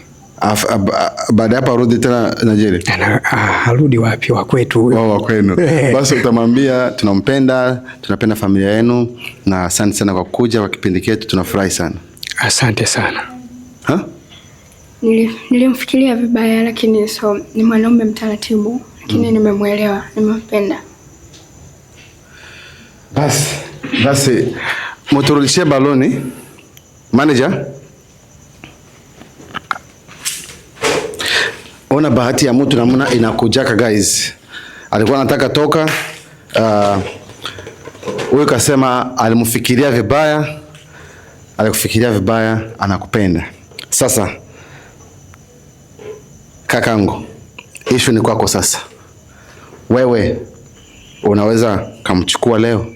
Baada hapa arudi tena Nigeria? Arudi wapi? Wa kwetu. Wa kwenu. Basi utamwambia tunapenda familia yenu na asante sana kwa kuja kwa kipindi chetu, tunafurahi sana. Asante sana. Nilimfikiria vibaya, lakini ni mwanaume mtaratibu, lakini nimemuelewa, nimempenda. Basi mturudishie baloni manager. Ona bahati ya mtu namna inakujaka guys. Alikuwa anataka toka, huyu kasema alimfikiria vibaya, alikufikiria vibaya, anakupenda. Sasa kakangu, issue ni kwako sasa. Wewe unaweza kumchukua leo?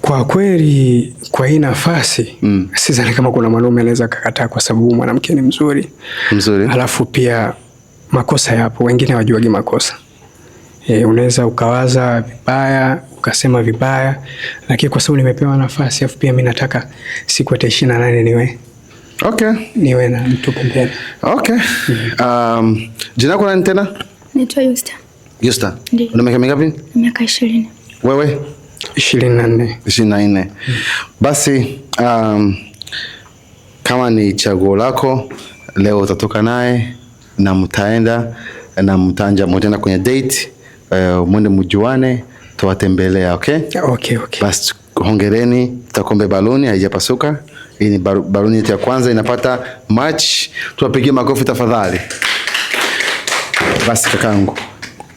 Kwa kweli kwa hii nafasi sidhani kama kuna mwanaume anaweza kukataa, kwa sababu mwanamke ni mzuri. Alafu pia makosa yapo, wengine hawajuagi makosa. Unaweza ukawaza vibaya, ukasema vibaya, lakini kwa sababu nimepewa nafasi, afu pia mimi nataka siku ya 28 niwe na mtu pembeni. Okay. Jina lako nani tena? Naitwa Yusta. Una miaka mingapi? Miaka 20. Wewe? 24. Basi kama ni chaguo lako, leo utatoka naye na mtaenda na mtaenda kwenye date, mwende mjuane, tuwatembelea, okay? Okay. Basi hongereni, tutakombe baloni haijapasuka. Hii ni baloni yetu ya kwanza inapata match. Tuwapigie makofi tafadhali. Basi kakangu,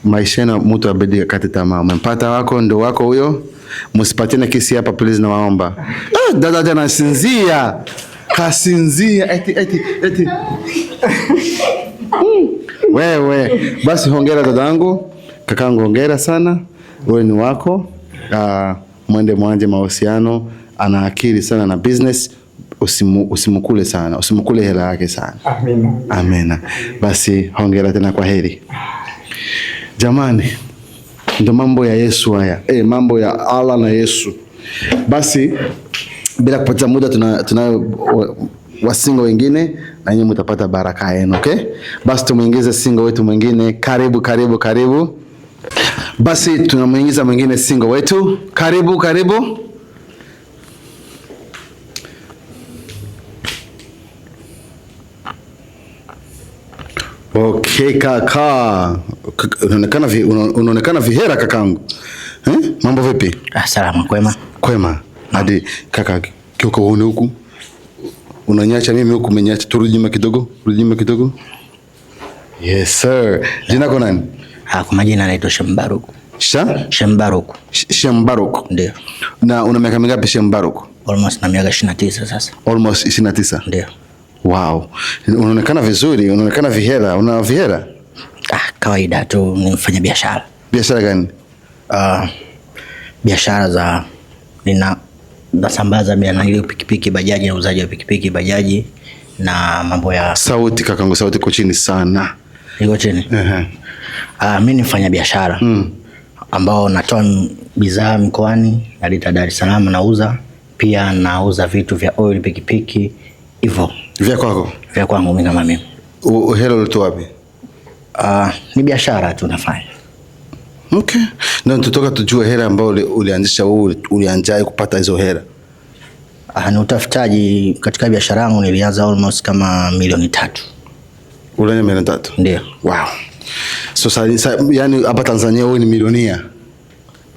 maisha na mtu abedi akate tamaa. Umempata wako, ndo wako huyo. Msipatane kesi hapa please, na waomba. Dada anasinzia. Kasinzia eti. Wewe, basi hongera dadangu. Kakangu hongera sana. Wewe ni wako. Mwende mwanje mahusiano, ana akili sana na business. Usimukule sana, usimukule hela yake sana. Amina. Basi hongera tena, kwa heri. Jamani, ndo mambo ya Yesu haya. Mambo ya Allah na Yesu. Basi bila kupoteza muda, tunayo wasingo wengine na nyinyi mtapata baraka yenu, okay? Basi tumuingize singo wetu mwingine. Karibu. Basi tunamuingiza mwingine singo wetu. Karibu. Okay kaka. Unaonekana vihera kakangu. Mambo vipi? Salama, kwema. Hadi kaka, kioko uone huku. Unanyacha mimi huku, umenyacha. Turudi nyuma kidogo. Yes sir. Jina lako nani? Kwa majina naitwa Shembaruku. Shembaruku. Ndio. Na una miaka mingapi Shembaruku? Almost na miaka 29 sasa. Almost 29. Ndio. Wow. Unaonekana vizuri, unaonekana vihela. Una vihela? Kawaida tu, ni mfanya biashara. Biashara gani? Biashara za nasambaza pikipiki, bajaji, na uzaji wa pikipiki, bajaji na mambo ya sauti. Kakangu, sauti iko chini sana. Iko chini? Mimi ni mfanya biashara ambao natoa bidhaa mkoani hadi Dar es Salaam, nauza pia, nauza vitu vya oil, pikipiki hivyo. Vya kwako? Vya kwangu mimi kama mimi. Hela ulitoa wapi? Ni biashara tunafanya. Okay. Na tutoka tujue hela ambayo ulianzisha wewe, ulianzaje kupata hizo hela? Ni utafutaji katika biashara yangu, nilianza almost kama 3 milioni. Ule 3 milioni? Ndio. Wow. So yani hapa Tanzania wewe ni milionia.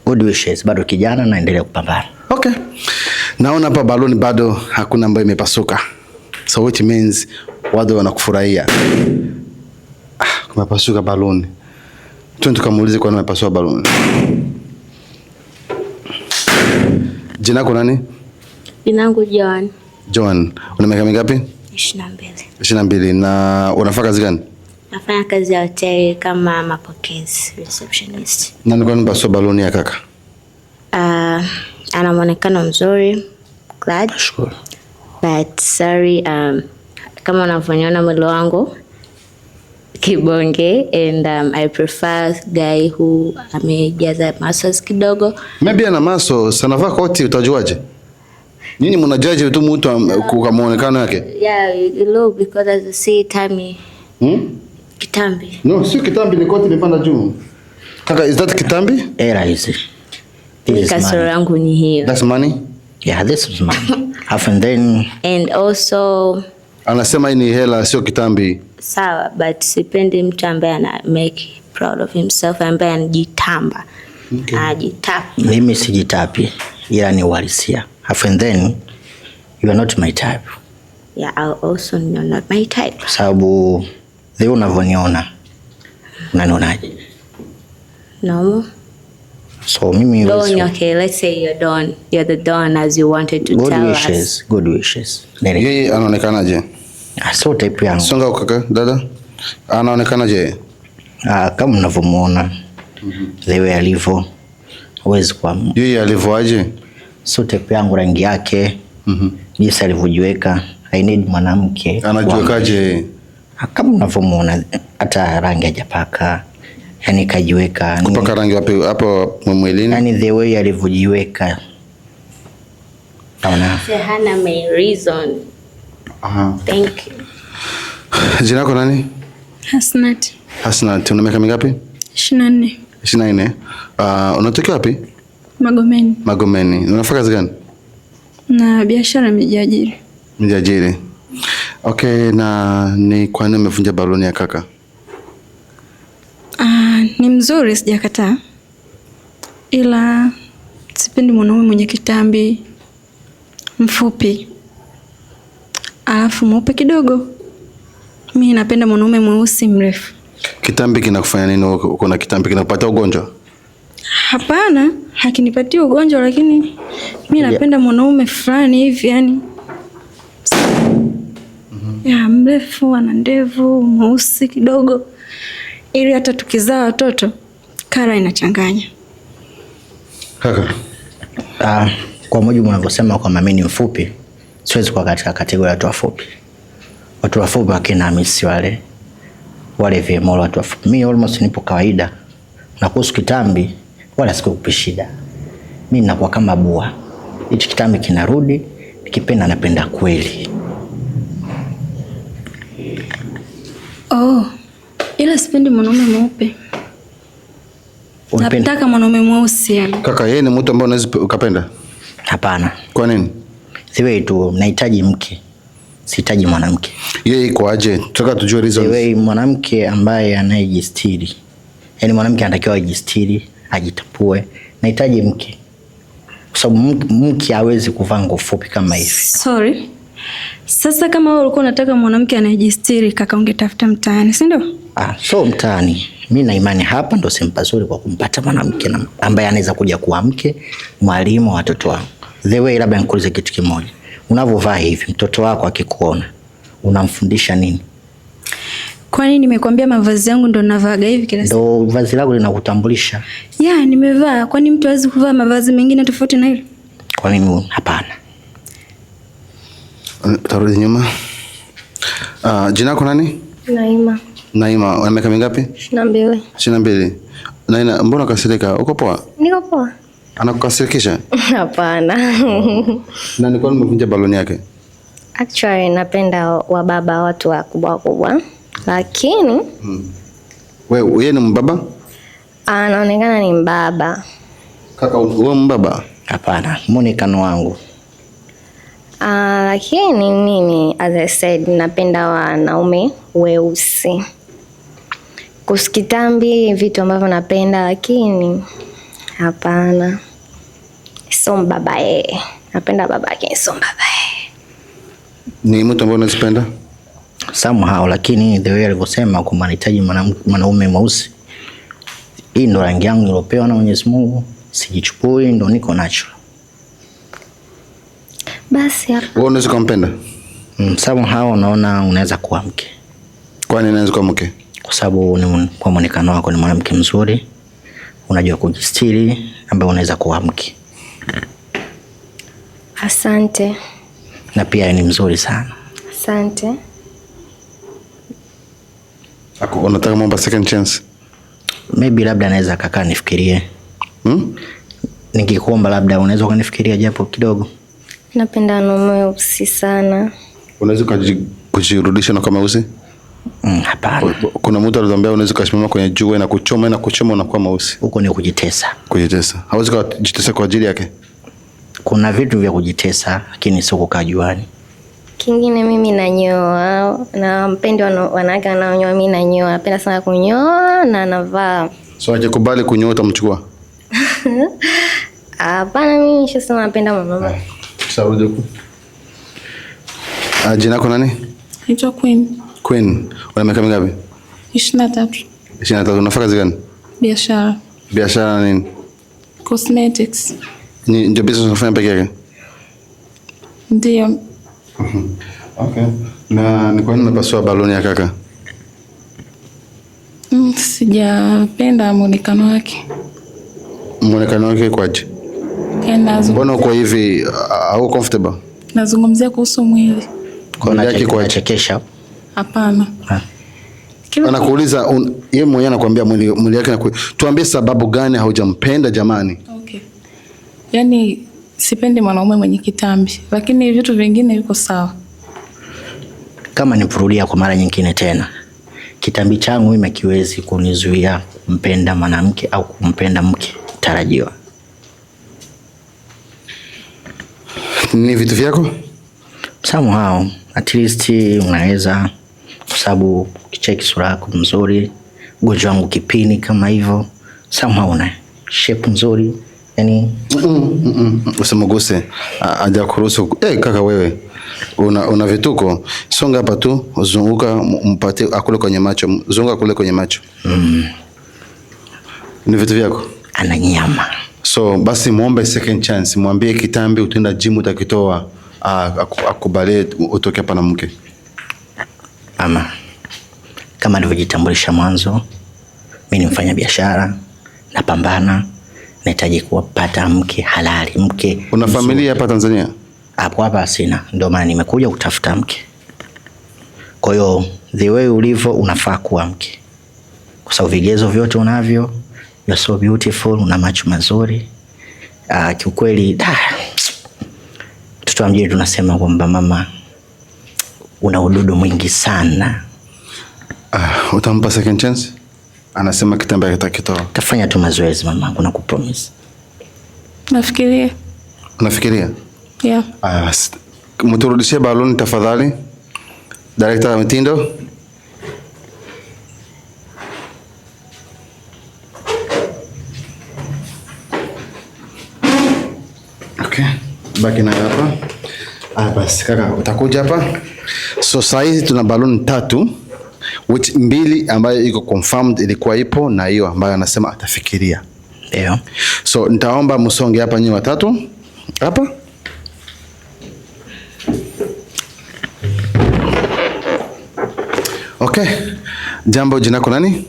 Good wishes, bado kijana naendelea kupambana. Okay. Naona hapa baloni bado hakuna ambayo imepasuka. So which means watu wanakufurahia. Kumepasuka baloni. Twende tukamuulize kwa nini imepasuka baloni. Jina lako nani? Jina langu John. John, una miaka mingapi? 22. 22. Na unafanya kazi gani? Nafanya kazi ya hoteli kama mapokezi, receptionist. Na ni kwa nini imepasuka baloni ya kaka? Ana muonekano mzuri. Glad. Sure. But sorry, kama unavyoniona mwili wangu kibonge, and I prefer guy who amejaza muscles kidogo. Maybe ana muscles, anavaa koti, utajuaje? Nini mnajaji tu mtu kwa muonekano yake? Yeah, you look, because as you see tummy. Kitambi. No, sio kitambi, ni koti imepanda juu. Kaka, is that kitambi? Era hizi. Kasoro yangu ni hiyo. That's money? Yeah, this is money. And then And also anasema hii ni hela, sio kitambi. Sawa, but sipendi mtu ambaye ana make proud of himself, ambaye anajitamba. Okay. Ajitapi. Mimi sijitapi, ila ni uhalisia. And then you are not my type. Yeah, I also you're not my type. Sababu leo unavyoniona unanionaje? No. So mimi Don, okay, let's say you're Don. You're the Don as you wanted to good tell wishes, us. Good wishes. Yeye anaonekanaje? So type yangu. Songa kaka, dada. Anaonekanaje? Kama unavyomuona. Lewe alivyo. Huwezi kwa. Yeye alivyoaje? So type yangu, rangi yake. Jinsi alivyojiweka. I need mwanamke. Anajiwekaje? Kama unavyomuona, hata rangi hajapaka. Yani kajiweka. Kupaka rangi wapi hapo mwilini? Yani the way alivyojiweka. Naona. Hana my reason. Thank you. Jina lako nani? Hasnat. Hasnat, una miaka mingapi? 24. 24. Unatoka wapi? Magomeni. Magomeni. Unafanya kazi gani? Na biashara mijiajiri. Mijiajiri. Okay, na ni kwa nini umevunja baloni ya kaka? Ni mzuri, sijakataa. Ila sipendi mwanaume mwenye kitambi, mfupi, alafu mweupe kidogo. Mimi napenda mwanaume mweusi mrefu. Kitambi kinakufanya nini? Uko na kitambi kinakupata ugonjwa? Hapana, hakinipatii ugonjwa, lakini mimi napenda mwanaume fulani hivi, yani ya mrefu, ana ndevu, mweusi kidogo, ili hata tukizaa watoto kara inachanganya. Kaka, kwa mujibu unavyosema kwamba mimi ni mfupi, siwezi kuwa katika kategoria ya watu wafupi. Watu wafupi wakina Hamisi wale vimolo watu wafupi. Mimi almost nipo kawaida. Na kuhusu kitambi wala sikupi shida. Mimi ninakuwa kama bua. Hichi kitambi kinarudi, nikipenda napenda kweli. Ila sipendi mwanaume mweupe. Nataka mwanaume mweusi yani. Kaka, yeye ni mtu ambaye unaweza ukapenda? Hapana. Kwa nini? Siwe tu nahitaji mke. Sihitaji mwanamke. Yeye iko aje? Tunataka tujue reasons. Siwe mwanamke ambaye anayejistiri. Yaani mwanamke anatakiwa ajistiri, ajitapue. Nahitaji mke. Kwa sababu mke hawezi kuvaa nguo fupi kama hivi. Sorry. Sasa kama wewe ulikuwa unataka mwanamke anayejistiri, kaka, ungetafuta mtaani, si ndio? So mtaani. Mimi na imani hapa ndo sehemu nzuri kwa kumpata mwanamke ambaye anaweza kuja kuwa mke, mwalimu wa watoto wangu. The way, labda nikuulize kitu kimoja. Unavovaa hivi, mtoto wako akikuona, unamfundisha nini? Kwani nimekwambia mavazi yangu ndo navaaga hivi kila siku? Ndo vazi lako linakutambulisha. Yeah, nimevaa. Kwani mtu hawezi kuvaa mavazi mengine tofauti na hilo? Kwa nini? Hapana. Tarudi nyuma. Jina lako nani? Naima. Naima, una miaka mingapi? 22. 22. Naina, mbona kasirika? Uko poa? Niko poa. Anakukasirikisha? Hapana. Na ni kwa nini umevunja baloni yake? Actually napenda wababa, watu wakubwa, lakini wewe ni mbaba? Anaonekana ni mbaba. Kaka, wewe mbaba? Hapana, muonekano wangu. Lakini mimi as I said napenda wanaume weusi. Kusikitambi vitu ambavyo napenda, lakini hapana. Sio mbaba yeye. Napenda baba yake, sio mbaba yeye. Ni mtu ambaye unazipenda? Somehow, lakini the way alivyosema kwamba anahitaji mwanaume mweusi. Hii ndo rangi yangu nilopewa na Mwenyezi Mungu. Sijichukui, ndo niko natural. Basi hapa. Wewe unaweza kumpenda? Somehow unaona unaweza kuwa mke. Kwa nini unaweza kuwa mke? Kwa sababu kwa muonekano wako ni mwanamke mzuri. Unajua kujistiri, ambaye unaweza kuwa mke. Asante. Na pia ni mzuri sana. Asante. Unataka mambo second chance? Maybe labda naweza kaka nifikirie. Nikikuomba labda unaweza kunifikiria japo kidogo. Napenda wanaume weusi sana. Unaweza kujirudisha na kama weusi? Hapana. Kuna mtu alikwambia unaweza kusimama kwenye jua na kuchoma na kuwa mweusi. Huko ni kujitesa. Kujitesa. Hauwezi kujitesa kwa ajili yake. Kuna vitu vya kujitesa lakini sio kukaa juani. Kingine mimi nanyoa, na mpendi wanawake wanaonyoa, mimi nanyoa. Napenda sana kunyoa na navaa. So akikubali kunyoa utamchukua? Hapana, mimi nishasema napenda mwanaume. Sawa huko. Jina lako nani? Naitwa Queen. Queen. Una miaka mingapi? 23. 23. Unafanya kazi gani? Biashara. Biashara nini? Cosmetics. Ni ndio business unafanya peke yake? Ndio. Okay. Na ni kwa nini umepasua baloni ya kaka? Sijapenda muonekano wake. Muonekano wake kwaje? Mbona uko hivi au comfortable? Nazungumzia kuhusu mwili. Kwa yake kwa chekesha? Hapana. Anakuuliza yeye mwenyewe anakuambia mwili yake tuambie sababu gani haujampenda jamani? Okay. Yaani sipendi mwanaume mwenye kitambi, lakini vitu vingine yuko sawa. Kama nipurudia kwa mara nyingine tena, kitambi changu mimi kiwezi kunizuia kumpenda mwanamke au kumpenda mke tarajiwa. Ni vitu vyako? Somehow, at least unaweza, kwa sababu ukicheki sura yako mzuri, ugonjwa wangu kipini kama hivyo, somehow una shape nzuri, yani usimguse aje kuruhusu. Kaka wewe una vituko, songa hapa tu, zunguka mpate akule kwenye macho, zunguka kule kwenye macho. Ni vitu vyako? Ana nyama. So basi muombe second chance, mwambie kitambi utaenda gym utakitoa, akubali utoke hapa na mke. Ama kama nilivyojitambulisha mwanzo, mimi ni mfanya biashara, napambana, nahitaji kupata mke halali, mke. Una familia hapa Tanzania? Hapa sina, ndio maana nimekuja kutafuta mke. Kwa hiyo the way ulivyo unafaa kuwa mke, kwa sababu vigezo vyote unavyo. You're so beautiful, una macho mazuri. Kiukweli mtoto wa mjini tunasema kwamba mama una ududu mwingi sana. Utampa second chance? Anasema kitambaa kitakitoa. Tafanya tu mazoezi mama, kuna kupromise. Nafikiria. Unafikiria? Yeah. Mturudishie baloni tafadhali. Director wa mitindo. Okay. Baki na hapa. Basi kaka utakuja hapa. So saizi tuna baloni 3 which 2 ambayo iko confirmed ilikuwa ipo na hiyo ambayo anasema atafikiria. Ndio. So nitaomba msonge hapa nyinyi watatu. Hapa. Okay. Jambo, jina lako nani?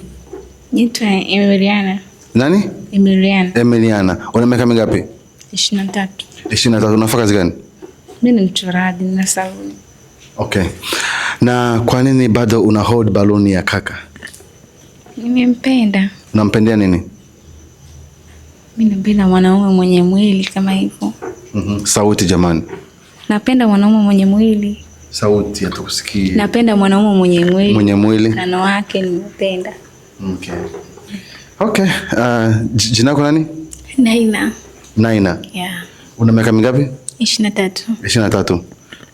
Naitwa Emiliana. Nani? Emiliana. Emiliana. Una miaka mingapi? 23. 23. Unafanya kazi gani? Mimi ni mchoraji na saluni. Okay. Na kwa nini bado una hold baloni ya kaka? Nimempenda. Unampendea nini? Mimi napenda mwanaume mwenye mwili kama hivyo. Sauti jamani. Napenda mwanaume mwenye mwili. Sauti hatukusikii. Napenda mwanaume mwenye mwili. Mwenye mwili. Mfano wake nimependa. Okay. Okay. Jina lako nani? Naina. Naina. Yeah. Una miaka mingapi? 23. 23.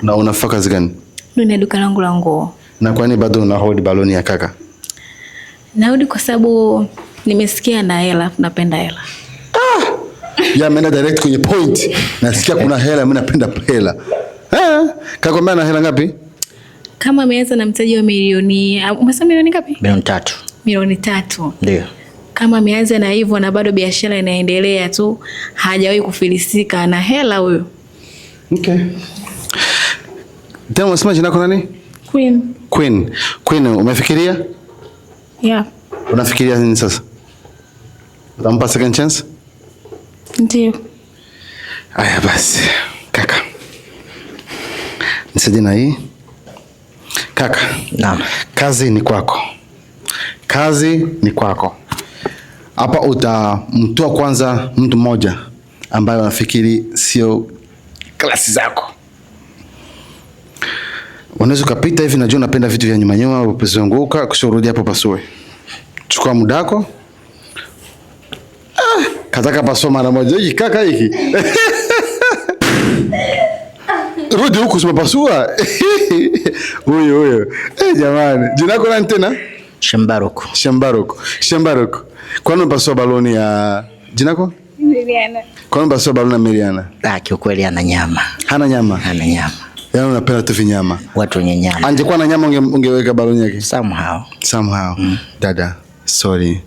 Na unafanya kazi gani? Nina duka langu la nguo. Na kwa nini bado una hold baloni ya kaka? Narudi kwa sababu nimesikia na hela, napenda hela. Ya mena direct kwenye point. Nasikia kuna hela, mimi napenda hela. Kaka mbona na hela ngapi? Kama ameanza na mtaji wa milioni, umesema milioni ngapi? Milioni 3. Milioni 3. Ndio. Kama ameanza na hivyo na bado biashara inaendelea tu, hajawahi kufilisika na hela huyo. Okay. Tena unasema jina lako nani? Queen, umefikiria? Yeah. Unafikiria nini sasa? Utampa second chance? Ndio. Aya basi, kaka. Nisaidie na hii. Kaka. Naam. Kazi ni kwako. Kazi ni kwako. Hapa utamtoa kwanza mtu mmoja ambaye unafikiri sio klasi zako. Unaweza kupita hivi, najua unapenda vitu vya nyuma nyuma, upizunguka kisha urudi hapo pasue. Chukua muda wako. Kataka pasua mara moja hiki kaka hiki. Rudi huku usipasua. Huyo. Jamani, jina lako nani tena? Shambaroko. Kwa nini pasua baloni ya jina lako? Miriana. Kwa nini pasua baloni ya Miriana? Kiukweli ana nyama. Hana nyama. Yaani unapenda tu vinyama. Watu wenye nyama. Angekuwa na nyama ungeweka baloni yake. Somehow. Dada, sorry.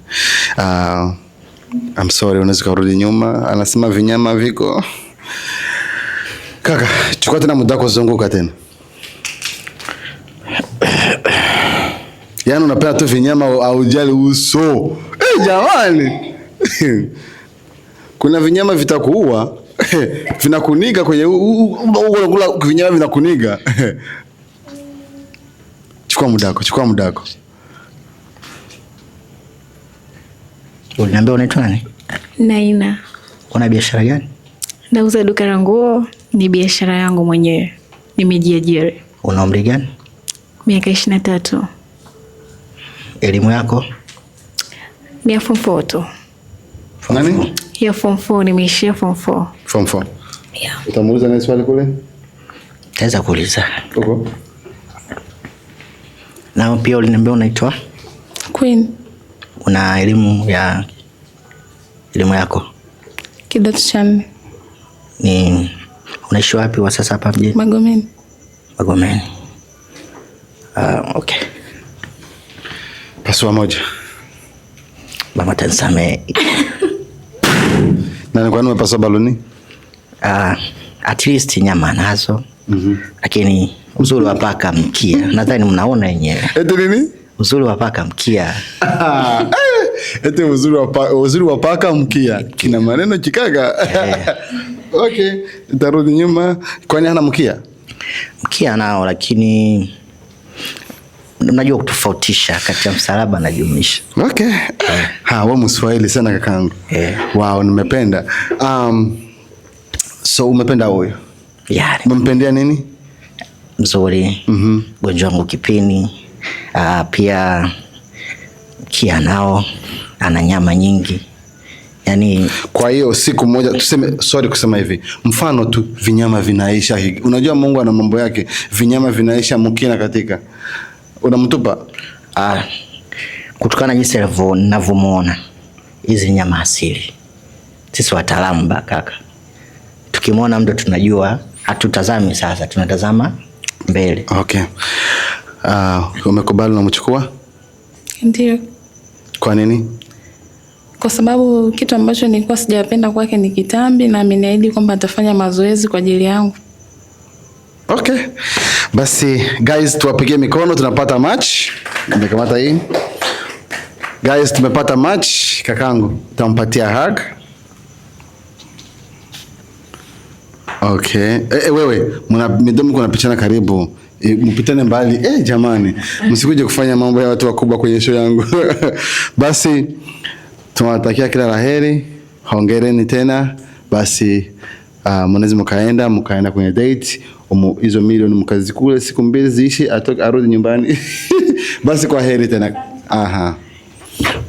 I'm sorry, unaweza kurudi nyuma. Anasema vinyama viko. Kaka, chukua tena muda wako zunguka tena. Yaani unapenda tu vinyama au jali uso. Jamani. Kuna vinyama vitakuua. Vinakuniga kwenye unakula vinyama vinakuniga. Chukua muda wako. Uliniambia unaitwa nani? Naina. Una biashara gani? Nauza duka la nguo, ni biashara yangu mwenyewe. Nimejiajiri. Una umri gani? Miaka 23. Elimu yako? Ni ya form 4 tu. Nani? Ya form 4, nimeishia form 4. Form 4. Yeah. Utamuuliza nani swali kule? Naweza kuuliza. Uko? Na pia uliniambia unaitwa? Queen. Una elimu yako? Kidato cha 4. Ni unaishi wapi wa sasa hapa mjini? Magomeni. Okay. Pasua moja. Mama tansame. Na kwa nini umepasua baloni? At least nyama nazo. Lakini uzuri wa paka mkia. Nadhani mnaona wenyewe. Eti nini? Uzuri wa paka mkia. Eti uzuri wa paka mkia. Kina maneno chikaga. Okay, tarudi nyuma. Kwani hana mkia? Mkia nao, lakini unajua kutofautisha kati ya msalaba na jumlisha. Okay. Wewe Mswahili sana kakangu. Wow, nimependa. So umependa huyo? Yeah. Umempendea nini? Mzuri. Gonjwa wangu kipini. Pia kia nao ana nyama nyingi. Yaani kwa hiyo siku moja tuseme, sorry kusema hivi, mfano tu vinyama vinaisha. Unajua Mungu ana mambo yake. Vinyama vinaisha mkina katika. Unamtupa? Kutokana jinsi ninavyomuona hizi nyama asili. Sisi wataalamu kaka. Tukimwona mtu tunajua, hatutazami sasa, tunatazama mbele. Okay. Umekubali na mchukua? Ndio. Kwa nini? Kwa sababu kitu ambacho nilikuwa sijapenda kwake ni kitambi, na ameniahidi kwamba atafanya mazoezi kwa ajili yangu. Okay. Basi guys, tuwapigie mikono, tunapata match. Nimekamata hii. Guys, tumepata match. Kakangu, tampatia hug. Okay. Wewe, midomo kuna pichana karibu. Mpitane mbali. Jamani, msikuje kufanya mambo ya watu wakubwa kwenye show yangu. Basi tunawatakia kila laheri. Hongereni tena. Basi mnaweza mkaenda kwenye date. hizo milioni mkazikule siku 2 ziishi, atoke arudi nyumbani. Basi kwa heri tena. Aha.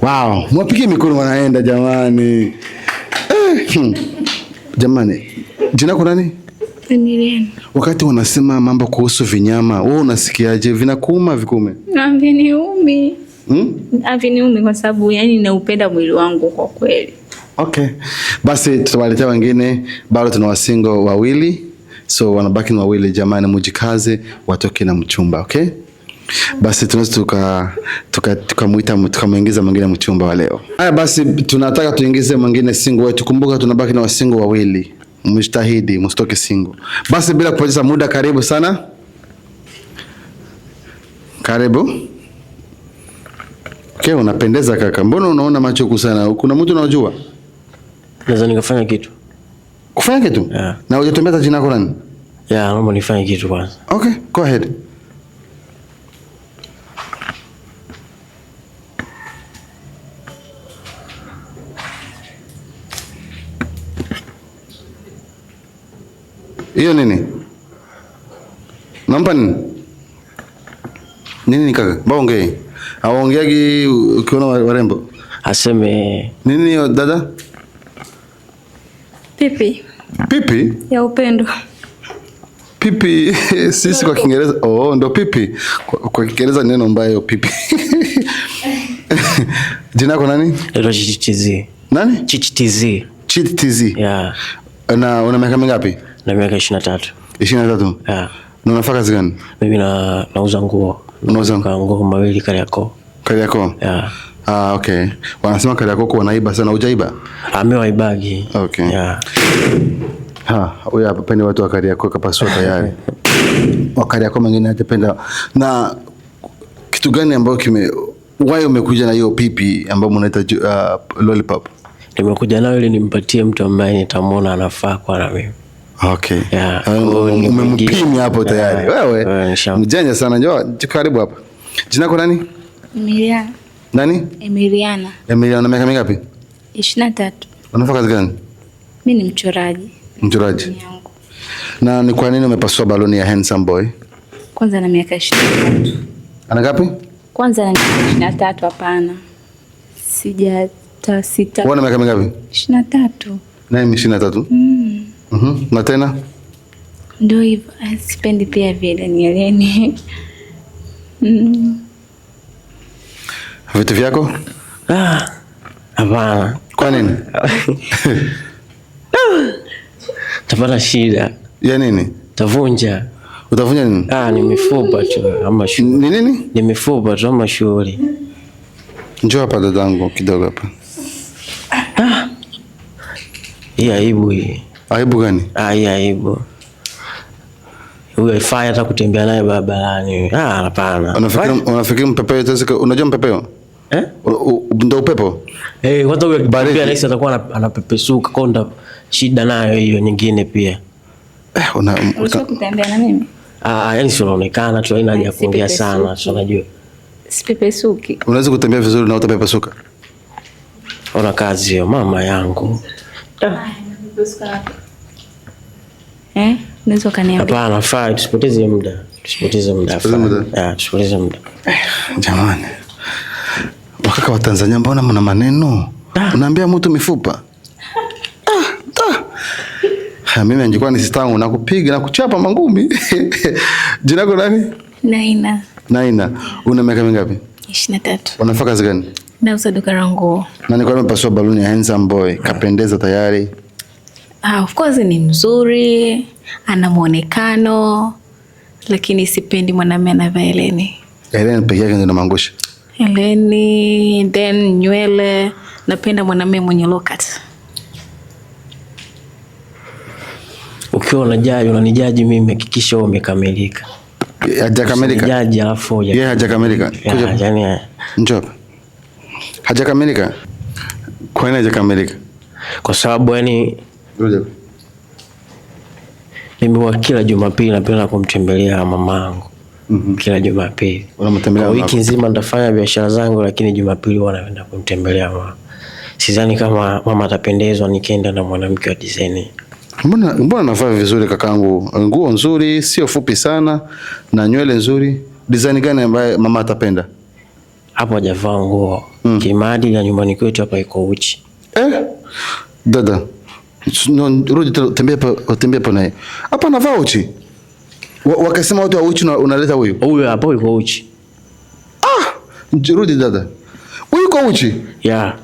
Wow, mwapigie mikono wanaenda jamani. Jamani, jina lako nani? Emiliana. Wakati wanasema mambo kuhusu vinyama, wewe unasikiaje? Vinakuuma vikume? Haviniumi. Haviniumi kwa sababu yani naupenda mwili wangu kwa kweli. Okay. Basi tutawaletea wengine, bado tuna wasingle wawili. So wanabaki ni wawili jamani, mujikaze watoke na mchumba, okay? Basi tunaweza tukamuingiza mwingine mchumba wa leo. Haya basi tunataka tuingize mwingine single wetu. Kumbuka tunabaki na wasingle wawili. Mjitahidi msitoke single. Basi bila kupoteza muda, karibu sana. Karibu. Okay, unapendeza kaka. Mbona unaona macho sana? Kuna mtu unajua? Naweza nikafanya kitu. Kufanya kitu? Yeah. Na hujatuambia jina lako nani? Yeah, naomba nifanye kitu kwanza. Okay, go ahead. Hiyo nini? Nampa nini? Nini kaka? Baongee. Aongeagi ukiona warembo. Aseme nini hiyo dada? Pipi. Pipi? Ya upendo. Pipi sisi kwa Kiingereza ndo pipi. Kwa Kiingereza neno mbaya pipi. Jina lako nani? Ndio Chichitizi. Nani? Chichitizi. Chichitizi. Yeah. Na una miaka mingapi? Na miaka 23. 23? Yeah. Na unafanya kazi gani? Mimi nauza nguo. Unauza nguo mawili Kariakoo. Kariakoo? Yeah. Okay. Wanasema Kariakoo wanaiba sana, hujaiba? Amewaibagi. Okay. Yeah. Huyu hapa pende watu wa Kariakoo kapasua tayari. Wa Kariakoo mwingine atapenda. Na kitu gani ambayo why umekuja na hiyo pipi ambayo mnaita lollipop? Nimekuja nayo ili nimpatie mtu ambaye nitamwona anafaa kwa na mimi. Okay. Yeah. Umempimia hapo tayari. Wewe mjanja sana, njoo karibu hapa. Jina lako nani? Emiliana. Nani? Emiliana. Emiliana, na miaka mingapi? 23. Unafanya kazi gani? Mimi ni mchoraji. Mchoraji. Na ni kwa nini umepasua baloni ya Handsome Boy? Kwanza na miaka 23. Ana ngapi? Kwanza na miaka 23, hapana. Sita. Wewe una miaka mingapi? 23. Na mimi 23. Na tena? Ndio hivyo, sipendi pia vile nieleni. Vitu vyako? Hapana. Kwa nini? Tapata shida. Ya nini? Tavunja. Utavunja nini? Ni mifupa tu ama shughuli. Ni nini? Ni mifupa tu ama shughuli. Njoo hapa dadangu kidogo hapa. Hii aibu hii. Aibu gani? Hii aibu. Huyo haifai hata kutembea naye barabarani. Hapana. Unafikiri mpepeo itaweza? Unajua mpepeo? Ndio upepo? Kwanza huyo akibadilika rais atakuwa anapepesuka, konda shida nayo hiyo nyingine pia. Unataka kutembea na mimi? Yaani sio unaonekana tu, haina haja ya kuongea sana, sio unajua. Sipepesuki. Unaweza kutembea vizuri na utapepesuka? Ona kazi hiyo mama yangu. Unaweza kaniambia? Hapana, faa tusipoteze muda. Tusipoteze muda. Jamani. Wakaka wa Tanzania mbona mna maneno? Unaambia mtu mifupa? Mimi angekuwa ni sister wangu nakupiga na kuchapa mangumi. Jina lako nani? Naina. Naina. Una miaka mingapi? 23. Unafanya kazi gani? Nauza duka la nguo. Na nilikuwa nimepasua baluni ya Handsome Boy, kapendeza tayari. Of course ni mzuri, ana muonekano, lakini sipendi mwanamume anavaa heleni. Heleni pekee yake ndio inamangusha. Heleni, then nywele, napenda mwanamume mwenye low cut. Ukiwa unanijaji mimi, hakikisha wewe umekamilika. Hajakamilika. Jaji alafu yeye hajakamilika. Yaani njoo. Hajakamilika. Kwa nini hajakamilika? Kwa sababu yani mimi kila Jumapili napenda kumtembelea mamangu. Kila Jumapili. Unamtembelea wiki nzima nitafanya biashara zangu, lakini Jumapili huwa naenda kumtembelea mama. Sidhani kama mama atapendezwa nikienda na mwanamke wa design. Mbona navaa vizuri kakangu? Nguo nzuri, sio fupi sana na nywele nzuri. Design gani ambaye mama atapenda? Hapo hajavaa nguo. Kimaadili ya nyumbani kwetu hapa iko uchi. Dada. Rudi tembea pa naye. Hapa anavaa uchi. Wakasema watu wa uchi unaleta huyu. Huyu hapo yuko uchi. Rudi dada. Huyu yuko uchi? Yeah.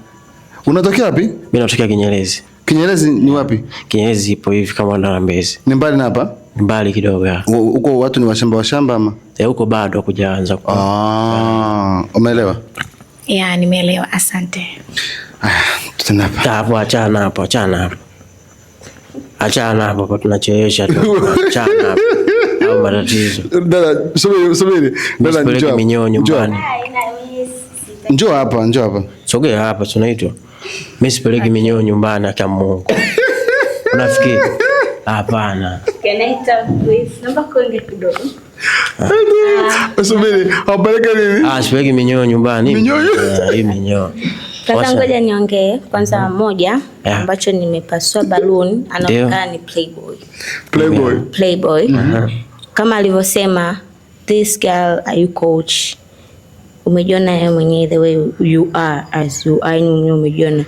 Unatokea wapi? Mimi natokea Kinyerezi. Kinyerezi ni wapi? Kinyerezi ipo hivi kama ndana Mbezi. Ni mbali na hapa? Ni mbali kidogo ya. Huko watu ni washamba ama? Huko bado hakujaanza. Umeelewa? Yeah, nimeelewa. Asante. Tuna hapa. Hapo achana hapo. Achana hapo tunachelewesha tu. Achana hapo. Au matatizo. Dada, subiri. Dada njoo. Minyoo nyumbani. Njoo hapa. Sogea hapa tunaitwa. Mimi sipeleki minyoo nyumbani kwa Mungu. Unafikiri? Hapana. Kenaita please. Naomba kuongea kidogo. Subiri, hapeleka nini? Sipeleki minyoo nyumbani. Hii minyoo. Sasa ngoja niongee kwanza moja ambacho nimepasua balloon anaonekana ni Playboy. Kama alivyosema this girl are you coach. Umejiona yeye mwenyewe the way you are as you are umejiona.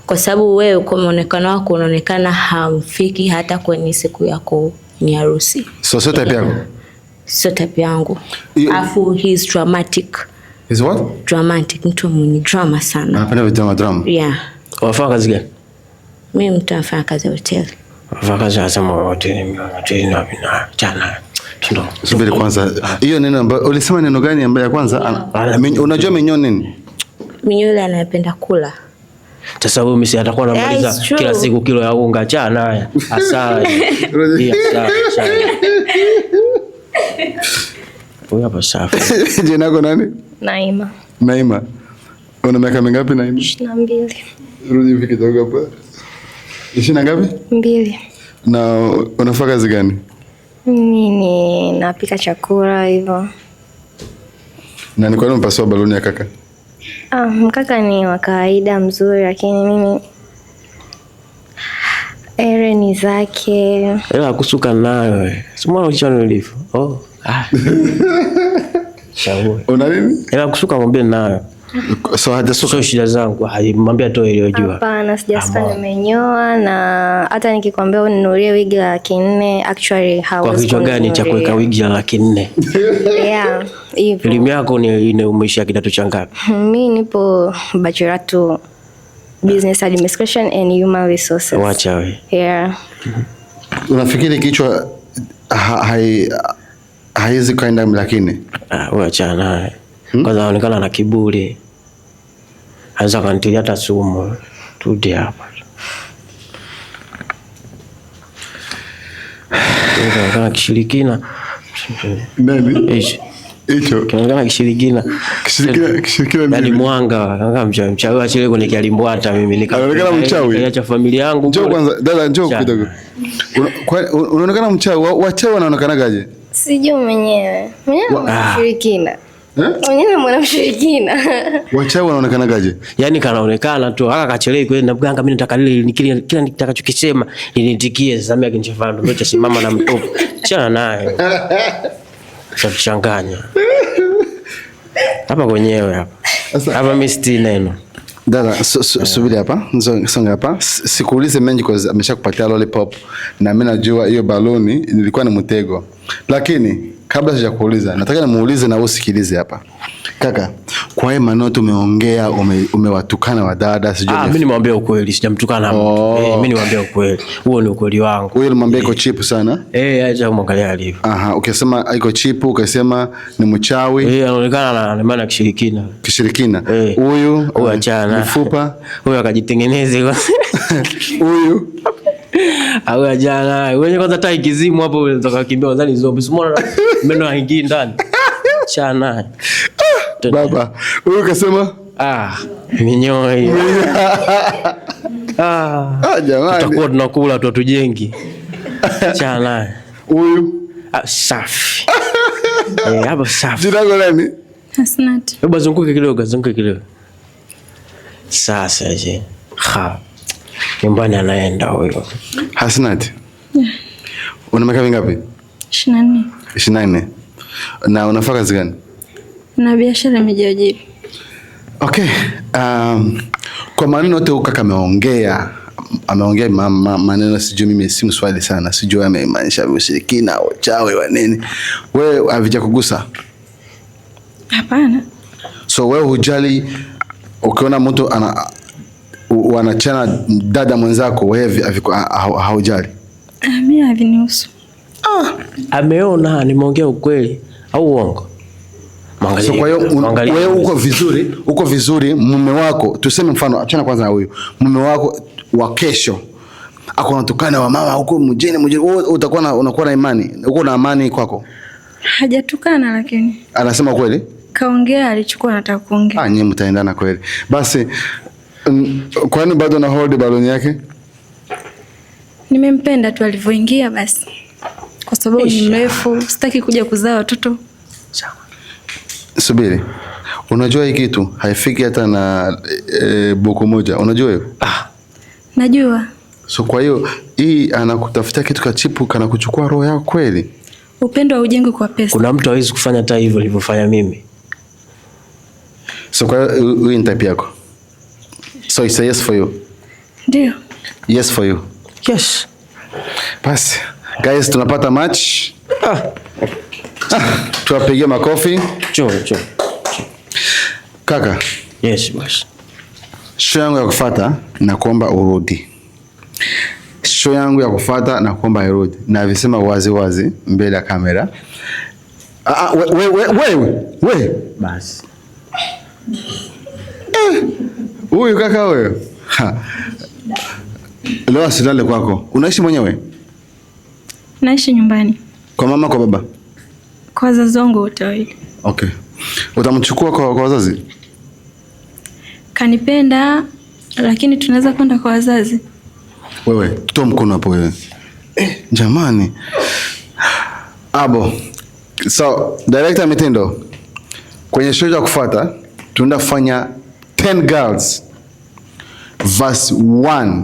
Kwa sababu wewe kwa muonekano wako unaonekana hamfiki hata kwenye siku yako ni harusi. So type yako? So type yangu. Afu he's dramatic. Is what? Dramatic, mtu mwenye drama sana. Anapenda drama. Yeah. Wafanya kazi gani? Mimi mtu anafanya kazi ya hoteli. Wafanya kazi ya hoteli na chana. Subiri kwanza. Hiyo neno ambayo ulisema neno gani ambayo ya kwanza? Unajua minyoo nini? Minyoo ile anayependa kula. Sasa huyu mimi atakuwa anamaliza kila siku kilo ya unga chana haya. Hasara. Hasara. Huyu hapa safi. Jina lako nani? Naima. Una miaka mingapi Naima? 22. Rudi hivi kidogo hapa. 20 ngapi? 2. Na unafanya kazi gani? Mimi napika chakula hivyo. Na ni kwa nini mpasua baluni ya kaka? Kaka ni wa kawaida mzuri lakini mimi ereni zake. Ela kusuka nayo. Simona uchichano ulivyo. Shauri. Una nini? Ela kusuka mwambie nayo. So hajasuka. So shida zangu mwambie atoe iliyojua. Hapana, sijasuka nimenyoa na hata nikikwambia uninunulie wigi la 4 actually hawezi. Kwa kichwa gani cha kuweka wigi la 4? Yeah, hivyo. Elimu yako ni umeishia kidato cha ngapi? Mimi nipo bachelor to business administration and human resources. Wacha wewe. Yeah. Unafikiri kichwa haizi kaenda lakini? Wacha naye. Kwanza anaonekana na kiburi. Anza kantilia hata sumu. Turudi hapa. Kama kishirikina. Nani? Hicho. Kinaonekana kishirikina. Kishirikina ni mwanga. Kama mchawi achile kwenye kialimbwata mimi anaonekana mchawi. Niacha familia yangu. Njoo kwanza, dada njoo kidogo. Unaonekana mchawi, wachawi wanaonekanaje? Sijui mwenyewe. Mwenyewe mshirikina. Mwenyewe mwanamshirikina. Wachawi wanaonekanaje? Yaani kanaonekana tu haka kachelei kwenda mganga, mimi nataka lile kila nitakachokisema nitikie. Sasa mimi akinichafanya ndio nitasimama na mtoto. Chana naye. Changanya. Hapa kwenyewe hapa. Hapa mimi siti neno. Dada, subiri hapa. Songa hapa. Sikuulize mengi kwa ameshakupatia lollipop na mimi najua hiyo baloni nilikuwa ni mtego. Lakini kabla sijakuuliza, nataka nimuulize na usikilize hapa. Kaka, kwa hiyo maneno tumeongea, umewatukana wadada, sijui. Mimi nimwambia ukweli, sijamtukana mtu. Mimi nimwambia ukweli. Huo ni ukweli wangu. Wewe unamwambia iko cheap sana? Acha kumwangalia alivyo. Ukisema iko cheap, ukisema ni mchawi. Anaonekana na maana kishirikina. Kishirikina. Huyu achana. Mifupa. Huyu akajitengeneze. Huyu au ajana wewe kwanza tai kizimu hapo unataka kimbia wazani zombi simona meno haingii ndani chana baba wewe kasema minyoo hiyo jamani tutakuwa tunakula tu tujengi chana huyu safi hapo safi jina lako nani? Hasnat. Hebu zunguke kidogo sasa je Nyumbani anaenda huyo. Yeah. Hasnat. Una miaka mingapi? 24. 24. Na unafanya kazi gani? Na biashara nimejiajiri. Okay. Kwa maneno yote kaka ameongea maneno sijui mimi si mswali sana. Sijui amemaanisha ushirikina au chawi wa nini. Wewe havijakugusa? Hapana. So wewe hujali ukiona mtu wanachana dada mwenzako wewe haujali? Mimi havinihusu. Ameona nimeongea ukweli au uongo? So kwa hiyo wewe uko vizuri mume wako, tuseme mfano achana kwanza na huyu. Mume wako wa kesho ako natukana wa mama huko mjini wewe unakuwa na imani, uko na amani kwako? Hajatukana lakini anasema kweli? Kaongea alichukua anataka kuongea. Nyinyi mtaendana kweli. Basi kwani bado na hold baloni yake? Nimempenda tu alivyoingia basi. Kwa sababu ni mrefu, sitaki kuja kuzaa watoto. Subiri. Unajua hii kitu haifiki hata na buku moja. Unajua hiyo? Najua. So kwa hiyo hii anakutafutia kitu kachipu kana kuchukua roho yako kweli? Upendo haujengwi kwa pesa. Kuna mtu hawezi kufanya hata hivyo nilivyofanya mimi. So kwa hiyo hii ni type yako? So it's a yes for you? Ndio. Yes for you? Yes. Basi guys, tunapata match. Tuwapigie makofi. Cho. Kaka. Yes, boss. Show yangu ya kufuata na kuomba urudi. Show yangu ya kufuata na kuomba urudi. Na visema wazi mbele ya kamera. Wewe. Basi. Huyu kaka wewe. Leo asilale kwako. Unaishi mwenyewe? Naishi nyumbani. Kwa mama kwa baba? Kwa wazazi wangu wote wawili. Okay. Utamchukua kwa wazazi? Kanipenda lakini tunaweza kwenda kwa wazazi. Wewe, toa mkono hapo wewe. Jamani. Abo. So, director Mitindo, kwenye show ya kufuata tunaenda kufanya 10 girls verse 1.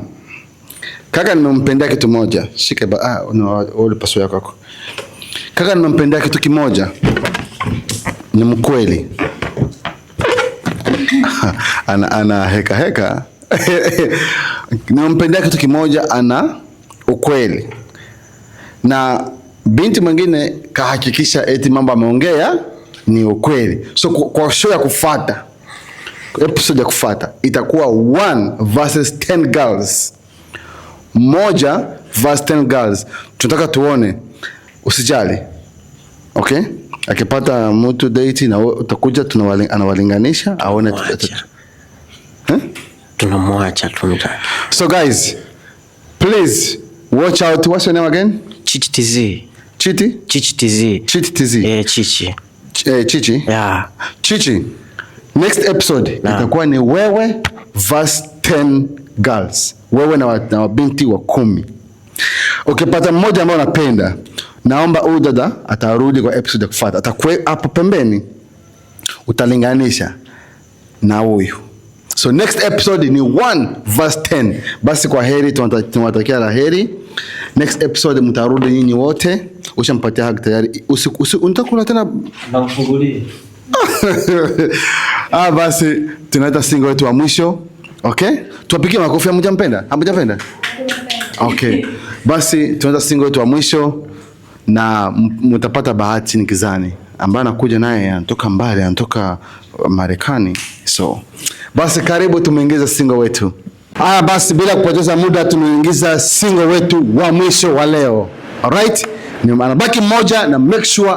Kaka nimempendea kitu moja. Shika ole paso yako hapo. Kaka nimempendea kitu kimoja. Ni mkweli. Ana heka. Nimempendea kitu kimoja, ana ukweli. Na binti mwingine kahakikisha eti mambo ameongea ni ukweli. So kwa show ya kufuata, episode ya kufuata itakuwa 1 versus 10 girls. 1 versus 10 girls. Tunataka tuone, usijali. Okay? Akipata mtu date na utakuja anawalinganisha aone tunamwacha tumtaki. So guys, please watch out. What's your name again? Chichi TZ. Chichi? Chichi TZ. Chichi TZ. Chichi. Chichi? Yeah. Chichi. Next episode itakuwa ni wewe versus 10 girls. Wewe na binti wa 10. Ukipata mmoja ambaye unapenda, naomba huyu dada atarudi kwa episode ya kufuata. Atakuwa hapo pembeni. Utalinganisha na huyu. So next episode ni 1 verse 10. Basi kwa heri, tunawatakia la heri. Next episode mtarudi nyinyi wote. Ushampatia haki tayari. Unataka tena nakufungulie. Basi tunaita single wetu wa mwisho. Okay? Tuwapigie makofi. Hamjampenda? Okay. Basi tunaita single wetu wa mwisho na mtapata bahati nikizani. Ambaye anakuja naye anatoka mbali, anatoka Marekani. So basi karibu tumeingiza single wetu. Basi bila kupoteza muda tumeingiza single wetu wa mwisho wa leo. Alright? Ni anabaki mmoja na make sure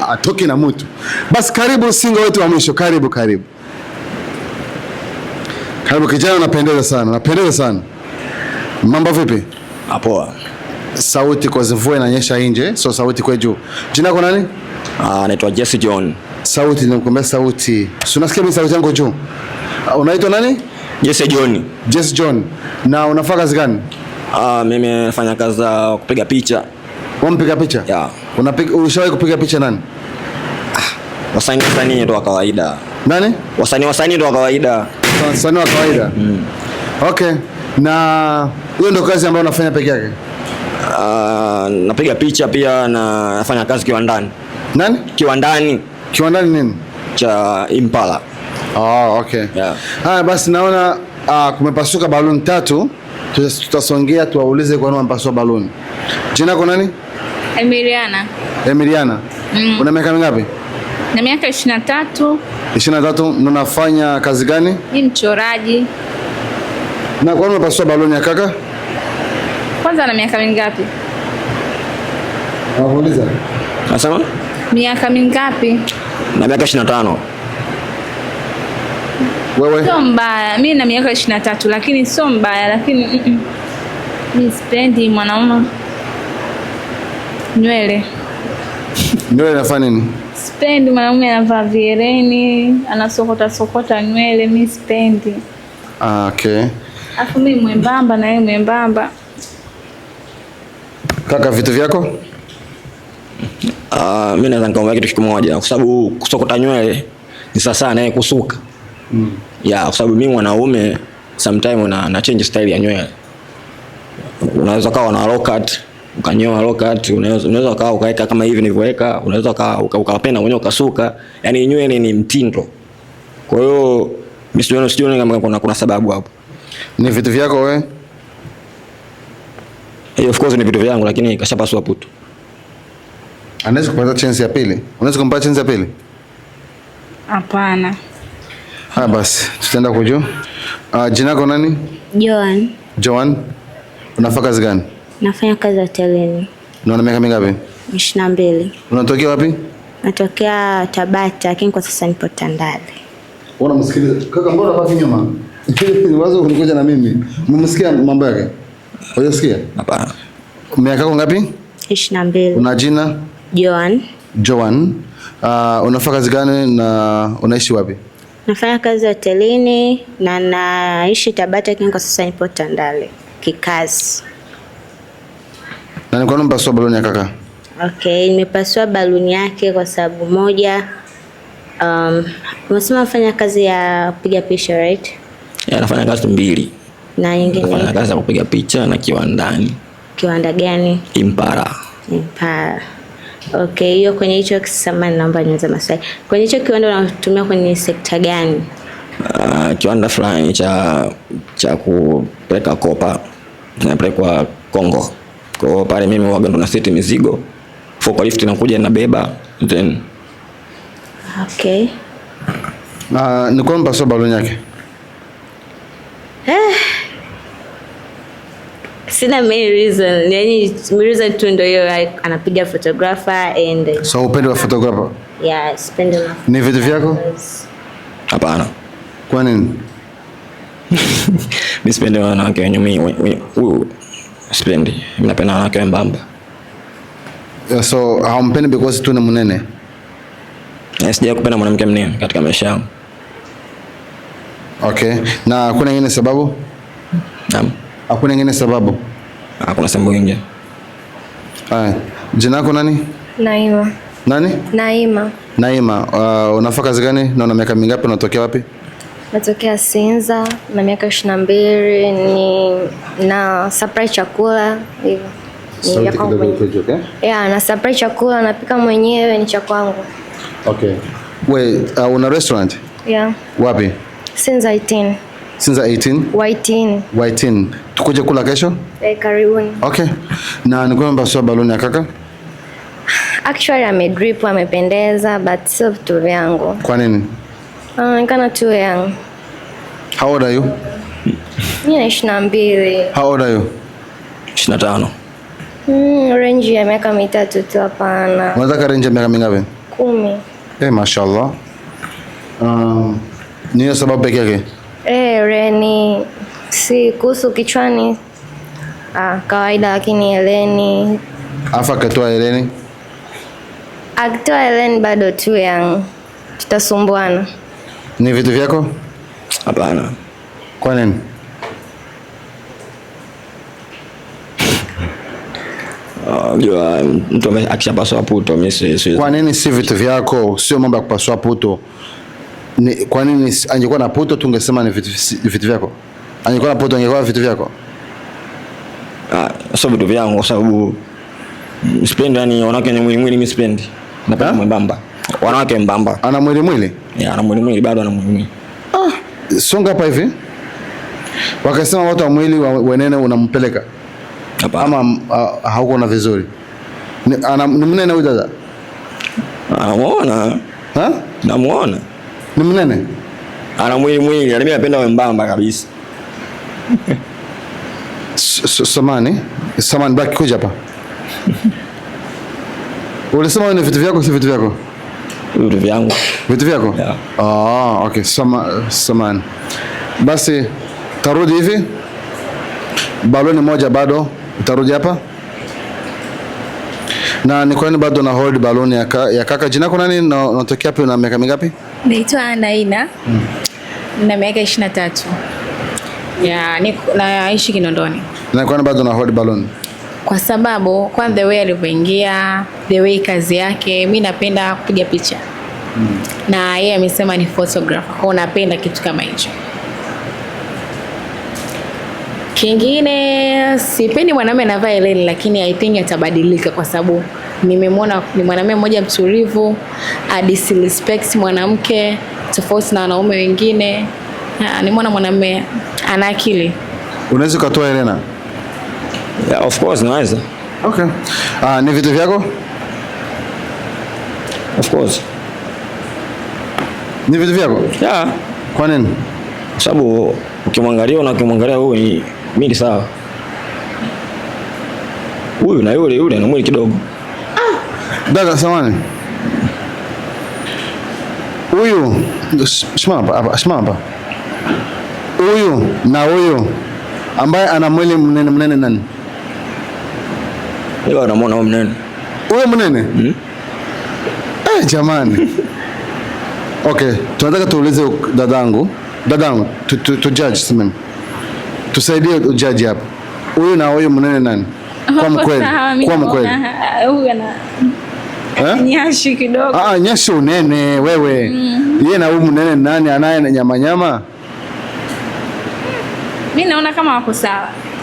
atoke na mtu. Basi karibu single wetu wa mwisho. Karibu. Karibu kijana, unapendeza sana. Mambo vipi? Poa. Sauti kwa mvua inanyesha nje, so sauti kwa juu. Jina lako nani? Naitwa Jesse John. Sauti nakuambia sauti. Si unasikia mimi sauti yangu juu? Unaitwa nani? Jesse John. Jesse John. Na unafanya kazi gani? Mimi nafanya kazi za kupiga picha. Unampiga picha? Yeah. Ulishawahi kupiga picha nani? Wasanii ndio wa kawaida. Nani? Wasanii ndio wa kawaida. Wasanii wa kawaida. Okay. Na hiyo ndio kazi ambayo unafanya peke yake? Napiga picha pia na nafanya kazi kiwandani. Nani? Kiwandani. Kiwandani nini? Cha Impala. Okay. Haya basi naona kumepasuka baluni 3. Tutasongea tuwaulize kwa nini wamepasua baluni. Jina lako nani? Emiliana. Emiliana. Una miaka mingapi? Na miaka 23. 23. Na unafanya kazi gani? Ni mchoraji. Na kwa nini umepasua baluni ya kaka? Kwanza na miaka mingapi? Nauliza. Nasema? Miaka mingapi? Na miaka 25. Wewe? Sio mbaya. Mimi na miaka 23 lakini sio mbaya lakini mimi sipendi mwanaume nywele. Nywele inafanya nini? Sipendi mwanaume anavaa viereni, anasokota nywele, mimi sipendi. Okay. Afu mimi mwembamba na yeye mwembamba. Kaka, vitu vyako? Mimi naweza nikaongea kitu kimoja kwa sababu kusokota nywele ni sasa naye kusuka. Kwa sababu mimi mwanaume sometimes na change style ya nywele. Unaweza kawa na low cut, ukanyoa low cut, unaweza kawa ukaweka kama hivi nilivyoweka, unaweza kawa ukapenda mwenyewe ukasuka. Yaani nywele ni mtindo. Kwa hiyo mimi sioni kama kuna sababu hapo. Ni vitu vyako wewe? Of course ni vitu vyangu lakini kashapasua puto. Anaweza kupata chance ya pili? Unaweza kumpa chance ya pili? Hapana. Basi tutaenda kujua. Jina lako nani? Joan. Joan. Unafanya kazi gani? Nafanya kazi hotelini. Na una miaka mingapi? 22. Unatokea wapi? Natokea Tabata lakini kwa sasa nipo Tandale. Unamsikiliza kaka, mbona unabaki nyuma? Wazo kunikuja na mimi. Umemsikia mambo yake? Unasikia? Hapana. Miaka yako ngapi? 22. Una jina? Joan. Joan. Unafanya kazi gani na unaishi wapi? Nafanya kazi hotelini na naishi Tabata lakini kwa sasa nipo Tandale kikazi. Na ni kwa nini mpasua baluni ya kaka? Okay, nimepasua baluni yake kwa sababu moja, umesema nafanya kazi ya kupiga picha, right? Nafanya kazi 2. Na nyingine? Nafanya kazi ya kupiga picha na kiwandani. Kiwanda gani? Impala. Okay, hiyo kwenye hicho kisamani naomba niulize maswali. Kwenye hicho kiwanda unatumia kwenye sekta gani? Kiwanda fulani cha kupeleka kopa. Tunapeleka Kongo. Kwa hiyo pale mimi huwa ndo na seti mizigo. Forklift inakuja inabeba then. Okay. Ni kwa nini mpasua baluni yake? Sina main reason. Yaani reason tu ndio hiyo, anapiga photographer and so upende wa photographer? Yeah, spend enough. Ni vitu vyako? Hapana. Kwa nini? Mimi sipendi wanawake wenye mimi sipendi. Mimi napenda wanawake wembamba. So haumpendi because tu ni mnene? Sijawahi kupenda mwanamke mnene katika maisha yangu. Okay. Na kuna nyingine sababu? Naam. Hakuna nyingine sababu? Hakuna sababu nyingine. Jina lako nani? Naima. Nani? Naima. Naima. Unafanya kazi gani na una miaka mingapi? Unatokea wapi? Natokea Sinza na miaka 22, ni na supply chakula hivyo. Ni ya kwangu. Na supply chakula napika mwenyewe, ni cha kwangu. Okay. Wewe una restaurant? Wapi? Sinza 18. Sinza 18? Whiteen. Tukuje kula kesho? Karibuni. Okay. Na niko mpasua baluni ya kaka? Actually amedrip, amependeza but sio vitu vyangu. Kwa nini? Anaonekana too young. How old are you? Mimi ni 22. How old are you? 25. Range ya miaka 3 tu. Hapana. Unataka range ya miaka mingapi? 10. Mashallah. Ni sababu pekee yake? Reni si kuhusu kichwani kawaida, lakini eleni. Akatoa eleni? Akitoa eleni bado tu young. Tutasumbuana. Ni vitu vyako? Hapana. Kwa nini? Mtu akishapasua puto mimi si. Kwa nini si vitu vyako? Sio mambo ya kupasua puto. Kwa nini angekuwa na puto tungesema ni vitu vyako? Angekuwa na poto angekuwa vitu vyako? Sio vitu vyangu kwa sababu sipendi yani wanawake wenye mwili mimi sipendi. Napenda mwembamba. Wanawake mbamba. Ana mwili? Ana mwili bado ana mwili. Songa hapa hivi. Wakasema watu wa mwili wenene unampeleka. Ama hauko na vizuri. Ni mnene huyu dada? Anamuona. Namuona. Ni mnene? Ana mwili. Mimi napenda wembamba kabisa. Samani baki kuja hapa. Ulisema ni vitu vyako si vitu vyako? Vitu vyangu. Vitu vyako? Yeah. Okay. Samani. Basi tarudi hivi. Baloni moja bado utarudi hapa. Na ni kwa nini bado na hold baloni ya kaka? Jina lako nani na unatokea wapi na miaka mingapi? Naitwa Naina. Na miaka 23. Naishi Kinondoni. Na kwa nini bado na hold baloni? Kwa sababu kwa the way alivyoingia, the way kazi yake, mimi napenda kupiga picha. Na yeye amesema ni photographer. Kwa napenda kitu kama hicho. Kingine sipendi mwanamume anavaa eleni, lakini I think atabadilika kwa sababu nimemwona ni mwanamume mmoja mtulivu, disrespect mwanamke tofauti na wanaume wengine. Nimeona mwanamume ana akili. Unaweza kutoa elena? Yeah, of course naweza. Okay. Ni vitu vyako? Of course. Ni vitu vyako? Yeah. Kwa nini? Sababu ukimwangalia huyu mimi sawa. Huyu na yule ana mwili kidogo. Dada samani. Huyu simama. Huyu na huyu ambaye ana mwili mnene nani? Yeye anamuona mnene. Huyo mnene? Jamani. Okay, tunataka tuulize dadangu, tu judge simeni. Tusaidie judge hapa. Huyu na huyu mnene nani? Kwa mkweli. Huyu ana nyashi kidogo. Nyashi unene wewe. Yeye na huyu mnene nani anaye nyama? Mimi naona kama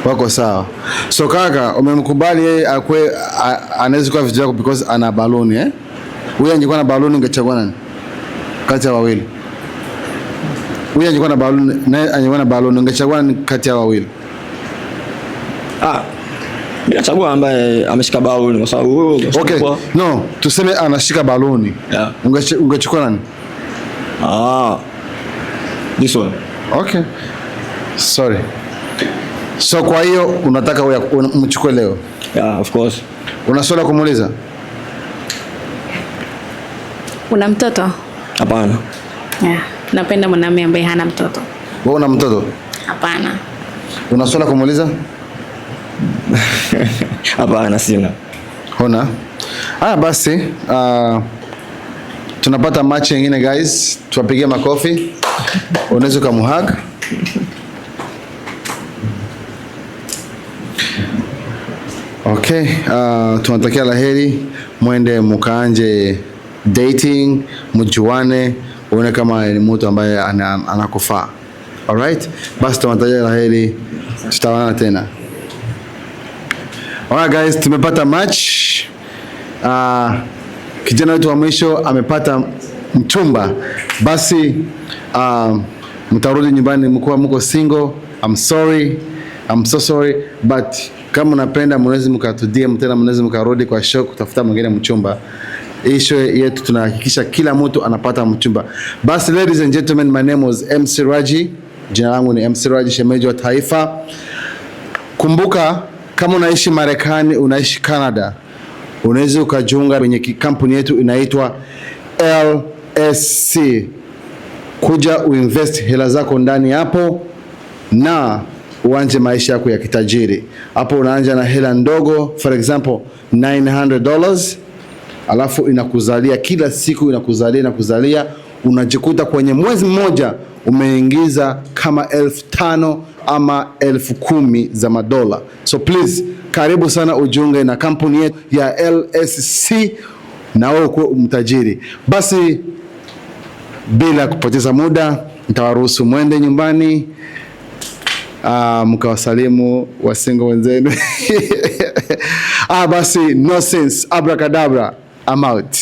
wako sawa. So kaka, umemkubali yeye anaweza kuwa vitu vyako because ana baloni Huyu angekuwa na baloni ungechagua nani? Kati ya wawili. Huyu angekuwa na baloni naye angekuwa na baloni ungechagua nani kati ya wawili? Mimi nachagua ambaye ameshika baloni kwa sababu huyo. Okay. No, tuseme anashika baloni. Yeah. Ungechukua nani? This one. Okay. Sorry. So kwa hiyo unataka umchukue leo? Yeah, of course. Una swali kumuuliza? Una mtoto? Hapana. Napenda mwanamume ambaye hana mtoto. Wewe una mtoto? Hapana. Una swali kumuuliza? Hapana, sina. Hona? Basi tunapata match nyingine guys. Tuwapigie makofi. Unaweza kumhug. Okay, tunatakia laheri, mwende mkaanje dating, mjuane, uone kama ni mtu ambaye anakufaa. Alright? Basi tunatakia laheri, tutaona tena. Alright guys, tumepata match. Kijana wetu wa mwisho amepata mchumba. Basi mtarudi nyumbani mko single. I'm so sorry, but kama unapenda mnaweza mkatudia tena, mnaweza mkarudi kwa show kutafuta mwingine mchumba. Hii show yetu tunahakikisha kila mtu anapata mchumba. Basi ladies and gentlemen, my name was MC Raji. Jina langu ni MC Raji, shemeji wa taifa. Kumbuka kama unaishi Marekani, unaishi Canada, unaweza ukajiunga kwenye kampuni yetu inaitwa LSC. Kuja uinvest hela zako ndani hapo na uanze maisha yako ya kitajiri. Hapo unaanza na hela ndogo, for example $900, alafu inakuzalia kila siku, inakuzalia, unajikuta kwenye mwezi mmoja umeingiza kama 5,000 ama 10,000 za madola. So please, karibu sana ujiunge na kampuni yetu ya LSC na wewe uwe mtajiri. Basi bila kupoteza muda, nitawaruhusu mwende nyumbani. mkawasalimu wasingo wenzenu. Basi no sense, abracadabra, I'm out.